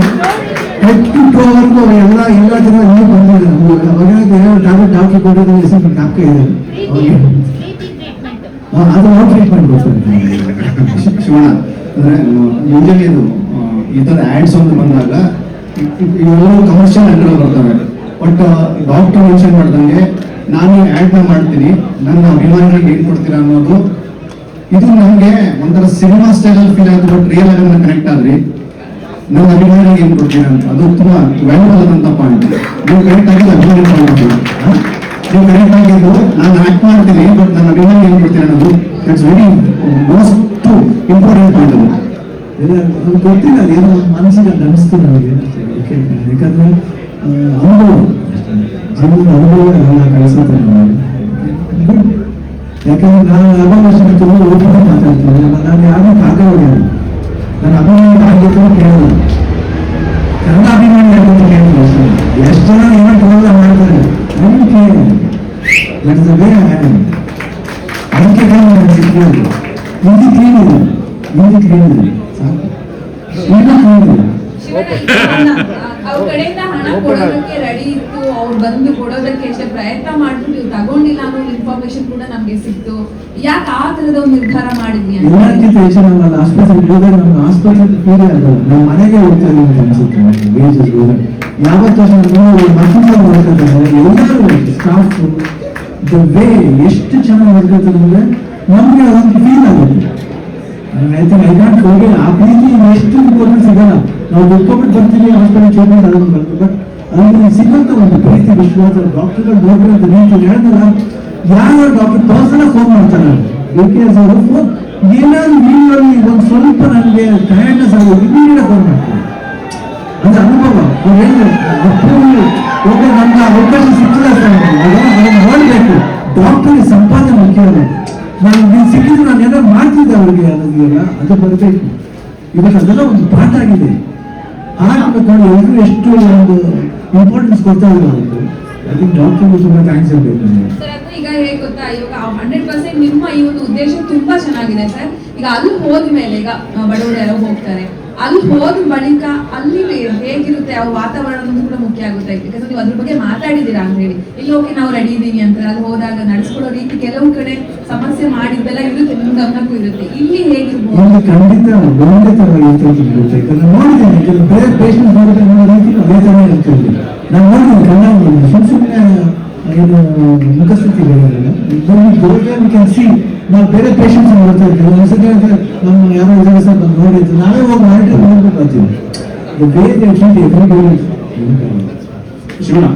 ಹೆಟ್ಟುವರೆಗೂ ಎಲ್ಲ ಜನ ಇನ್ನೂ ಬಂದಿದ್ದಾರೆ. ಡಾಕ್ಟರ್ ಕೊಟ್ಟಿದ್ರೆ ಸ್ವಲ್ಪ ಜ್ಞಾಪಕ ಇದೆ. ಅದು ನಾವು ಟ್ರೀಟ್ಮೆಂಟ್ ಕೊಡ್ತಾರೆ. ಶಿವಣ್ಣ ಅಂದರೆ ಮುಂಜಾನೆ ಈ ಥರ ಆ್ಯಡ್ಸ್ ಒಂದು ಬಂದಾಗ ಇವೆಲ್ಲವೂ ಕಮರ್ಷಿಯಲ್ ಅಂಡರ್ ಬರ್ತವೆ. ಬಟ್ ಡಾಕ್ಟರ್ ಮೆನ್ಷನ್ ಮಾಡ್ದಂಗೆ ನಾನು ಆ್ಯಡ್ನ ಮಾಡ್ತೀನಿ, ನನ್ನ ಅಭಿಮಾನಿಗಳಿಗೆ ಏನು ಕೊಡ್ತೀರಾ ಅನ್ನೋದು ಇದು ನಮಗೆ ಒಂಥರ ಸಿನಿಮಾ ಸ್ಟೈಲಲ್ಲಿ ಫೀಲ್ ಆಗುತ್ತೆ. ಬಟ್ ರಿಯಲ್ ಆಗಿ ನಾನು ಕನೆಕ್ಟ್ ಆದ್ರಿ, ನನ್ನ ಅಭಿಮಾನಿಗಳಿಗೆ ಏನು ಕೊಡ್ತೀರಾ ಅಂತ. ಅದು ತುಂಬ ವ್ಯಾಲ್ಯೂಬಲ್ ಆದಂಥ ಪಾಯಿಂಟ್. ನೀವು ಕನೆಕ್ಟ್ ಆಗಿದ್ದು ಅಭಿಮಾನಿ ಪಾಯಿಂಟ್, ನೀವು ಕನೆಕ್ಟ್ ಆಗಿದ್ದು ನಾನು ಆ್ಯಕ್ಟ್ ಮಾಡ್ತೀನಿ, ಬಟ್ ನನ್ನ ಅಭಿಮಾನಿ ಏನು ಕೊಡ್ತೀನಿ ಅನ್ನೋದು it's very most important point. ಅದು ಅದು ಗೊತ್ತಿಲ್ಲ, ಏನೋ ಮನಸ್ಸಿಗೆ ಅನಿಸ್ತೀನಿ ನನಗೆ. ಯಾಕಂದ್ರೆ ಅನುಭವ, ಜೀವನದ ಅನುಭವ ಎಲ್ಲ ಕಳಿಸುತ್ತೆ ನನಗೆ. ಯಾಕಂದ್ರೆ ನಾನು ಅಭಿಮಾನ ತುಂಬ ಓಪನ್ ಮಾತಾಡ್ತೀನಿ. ನಾನು ಯಾರು ಕಾಕವಾಡಿಲ್ಲ, ನನ್ನ ಅಭಿಮಾನಿ ಆಗಿದ್ದು ಕೇಳಲ್ಲ, ಕನ್ನಡ ಅಭಿಮಾನಿ ಆಗಿದ್ದು ಕೇಳಿಲ್ಲ ಅಷ್ಟೇ. ಎಷ್ಟು ಜನ ಏನೋ ತೊಗೊಂಡ ಮಾಡ್ತಾರೆ, ನನಗೆ ಕೇಳಿ ದಟ್ಸ್ ವೇ ಅದಕ್ಕೆ ಸಿಕ್ಕಿರೋದು. ಹಿಂದಿ ಕ್ಲೀನ್ ಇದೆ ಸಾಕು, ಈಗ ಕ್ಲೀನ್ ಇದೆ. ಕೊಡೋದಕ್ಕೆ ರೆಡಿ ಇತ್ತು, ಅವ್ರು ಬಂದು ಕೊಡೋದಕ್ಕೆ ಎಷ್ಟೇ ಪ್ರಯತ್ನ ಮಾಡ್ಬಿಟ್ಟು ಇವ್ರು ತಗೊಂಡಿಲ್ಲ ಅನ್ನೋ ಇನ್ಫಾರ್ಮೇಶನ್ ಕೂಡ ನಮ್ಗೆ ಸಿಕ್ತು. ಯಾಕೆ ಆ ತರದ ಒಂದು ನಿರ್ಧಾರ ಮಾಡಿದ್ವಿ ಅಂತ? ಎಲ್ಲಕ್ಕಿಂತ ಹೆಚ್ಚು ನಮ್ಮ ಆಸ್ಪತ್ರೆಗೆ ಹೋದಾಗ ನಮ್ಮ ಆಸ್ಪತ್ರೆ ಫೀಲೇ ಆಗಲ್ಲ, ನಮ್ಮ ಮನೆಗೆ ಹೋಗ್ತಾ ಇದೀವಿ ಅಂತ ಅನ್ಸುತ್ತೆ ನನಗೆ. ವೇಜಸ್ ಹೋದಾಗ ಯಾವತ್ತೂ ಮಕ್ಕಳು ಮಾಡ್ಕೊತಾರೆ, ಎಲ್ಲರೂ ಸ್ಟಾಫ್ ದ ವೇ ಎಷ್ಟು ಚೆನ್ನಾಗಿ ಮಾಡ್ಕೊತಾರೆ ಅಂದ್ರೆ ನಮ್ಗೆ ಅದೊಂದು ಫೀಲ್ ಆಗುತ್ತೆ. ಐ ಥಿಂಕ್ ಐ ಕಾಂಟ್ ಹೋಗಿ ಆ ಪ್ರೀತಿ ಎಷ್ಟು ಇಂಪಾರ್ಟೆಂಟ್ ಸಿಗಲ್ಲ. ನಾವು ದುಡ್ಕೊಬಿಟ್ಟು ಬರ್ತೀವಿ ಹಾಸ್ಪಿಟಲ್ ಚೇಂಜ್ ಅದನ್ನು ಬರ್ತದೆ, ಬಟ್ ಅಲ್ಲಿ ಸಿಗುವಂತ ಒಂದು ಪ್ರೀತಿ ವಿಶ್ವಾಸ ಡಾಕ್ಟರ್ಗಳು ನೋಡ್ರಿ ಅಂತ ರೀತಿ ಹೇಳಿದಾಗ ಯಾರು ಡಾಕ್ಟರ್ ಪರ್ಸನ್ ಫೋನ್ ಮಾಡ್ತಾರೆ ಅವರು ಫೋನ್ ಏನಾದ್ರು ವೀಡಿಯೋಲ್ಲಿ ಒಂದು ಸ್ವಲ್ಪ ನನಗೆ ಟಯರ್ಡ್ನೆಸ್ ಆಗೋದು ಇಮಿಡಿಯೇಟ್ ಫೋನ್ ಮಾಡ್ತಾರೆ. ಅದು ಅನುಭವ. ಅವ್ರು ಹೇಳಿದ್ರು ನಮ್ಗೆ ಅವಕಾಶ ಸಿಕ್ಕಿಲ್ಲ ಸರ್, ಅದನ್ನು ನೋಡ್ಬೇಕು. ಡಾಕ್ಟರ್ಗೆ ಸಂಪಾದನೆ ಮುಖ್ಯ. ನಾನು ನೀವು ಸಿಕ್ಕಿದ್ರು ನಾನು ಏನಾದ್ರು ಮಾಡ್ತಿದ್ದೆ ಅವ್ರಿಗೆ ಅನ್ನೋದಿಲ್ಲ, ಅದು ಬರಬೇಕು. ಇವತ್ತು ಅದೆಲ್ಲ ಒಂದು ಪಾಠ ಆಗಿದೆ. ಹಾಗೆ ನೋಡಿ ಎಲ್ಲರೂ ಎಷ್ಟು ಒಂದು ಇಂಪಾರ್ಟೆನ್ಸ್ ಕೊಡ್ತಾ ಇದ್ದಾರೆ. ಅದಕ್ಕೆ ಡಾಕ್ಟರ್ಗೆ ತುಂಬಾ ಥ್ಯಾಂಕ್ಸ್ ಹೇಳ್ಬೇಕು ನನಗೆ. ಸರ್ ಅದು ಈಗ ಹೇಗೆ ಗೊತ್ತಾ, ಇವಾಗ 100% ನಿಮ್ಮ ಈ ಒಂದು ಉದ್ದೇಶ ತುಂಬಾ ಚೆನ್ನಾಗಿದೆ ಸರ್. ಈಗ ಅಲ್ಲಿ ಹೋದ್ಮೇಲೆ ಈಗ ಬಡವರು ಯಾರೋ ಹೋಗ್ತಾರೆ, ಅಲ್ಲಿ ಹೋದ ಬಳಿಕ ಅಲ್ಲಿ ಹೇಗಿರುತ್ತೆ ಅವ್ರ ವಾತಾವರಣ ಕೂಡ ಮುಖ್ಯ ಆಗುತ್ತೆ. ಯಾಕಂದ್ರೆ ನೀವು ಅದ್ರ ಬಗ್ಗೆ ಮಾತಾಡಿದೀರಾ ಅಂತ ಹೇಳಿ, ಇಲ್ಲಿ ಹೋಗಿ ನಾವು ರೆಡಿ ಇದೀವಿ ಅಂತ ಅಲ್ಲಿ ಹೋದಾಗ ನಡೆಸ್ಕೊಡೋ ರೀತಿ ಕೆಲವು ಕಡೆ ಸಮಸ್ಯೆ ಮಾಡಿದ್ದೆಲ್ಲ ಇರುತ್ತೆ, ನಿಮ್ಮ ಗಮನಕ್ಕೂ ಇರುತ್ತೆ. ಇಲ್ಲಿ ಹೇಗಿರ್ಬೋದು? ಖಂಡಿತವಾಗಿ ಇರುತ್ತೆ. ಯಾಕಂದ್ರೆ ನೋಡಿದ್ದೇನೆ ಕೆಲವು ಬೇರೆ ಪೇಷಂಟ್ ನೋಡಿದ್ರೆ ಅನ್ನೋ ರೀತಿ ಅದೇ ತರ ಇರ್ತಿರ್ಲಿ. ನಾನು ನೋಡಿದ್ದೀನಿ ಕಣ್ಣಾಗ ಸುಮ್ಮನೆ ಏನು ಮುಖಸ್ಥಿತಿ ನಾವು ಬೇರೆ ಪೇಷಂಟ್ಸ್ ನೋಡ್ತಾ ಇದ್ದೀವಿ. ನಮ್ಮ ಯಾರೋ ಇದ್ದಾರೆ ಸರ್ ನಾವು ನೋಡಿದ್ದು, ನಾವೇ ಹೋಗಿ ಮಾನಿಟರ್ ಮಾಡ್ಬೇಕು ಅಂತೀವಿ. ಬೇರೆ ಶಿವಣ್ಣ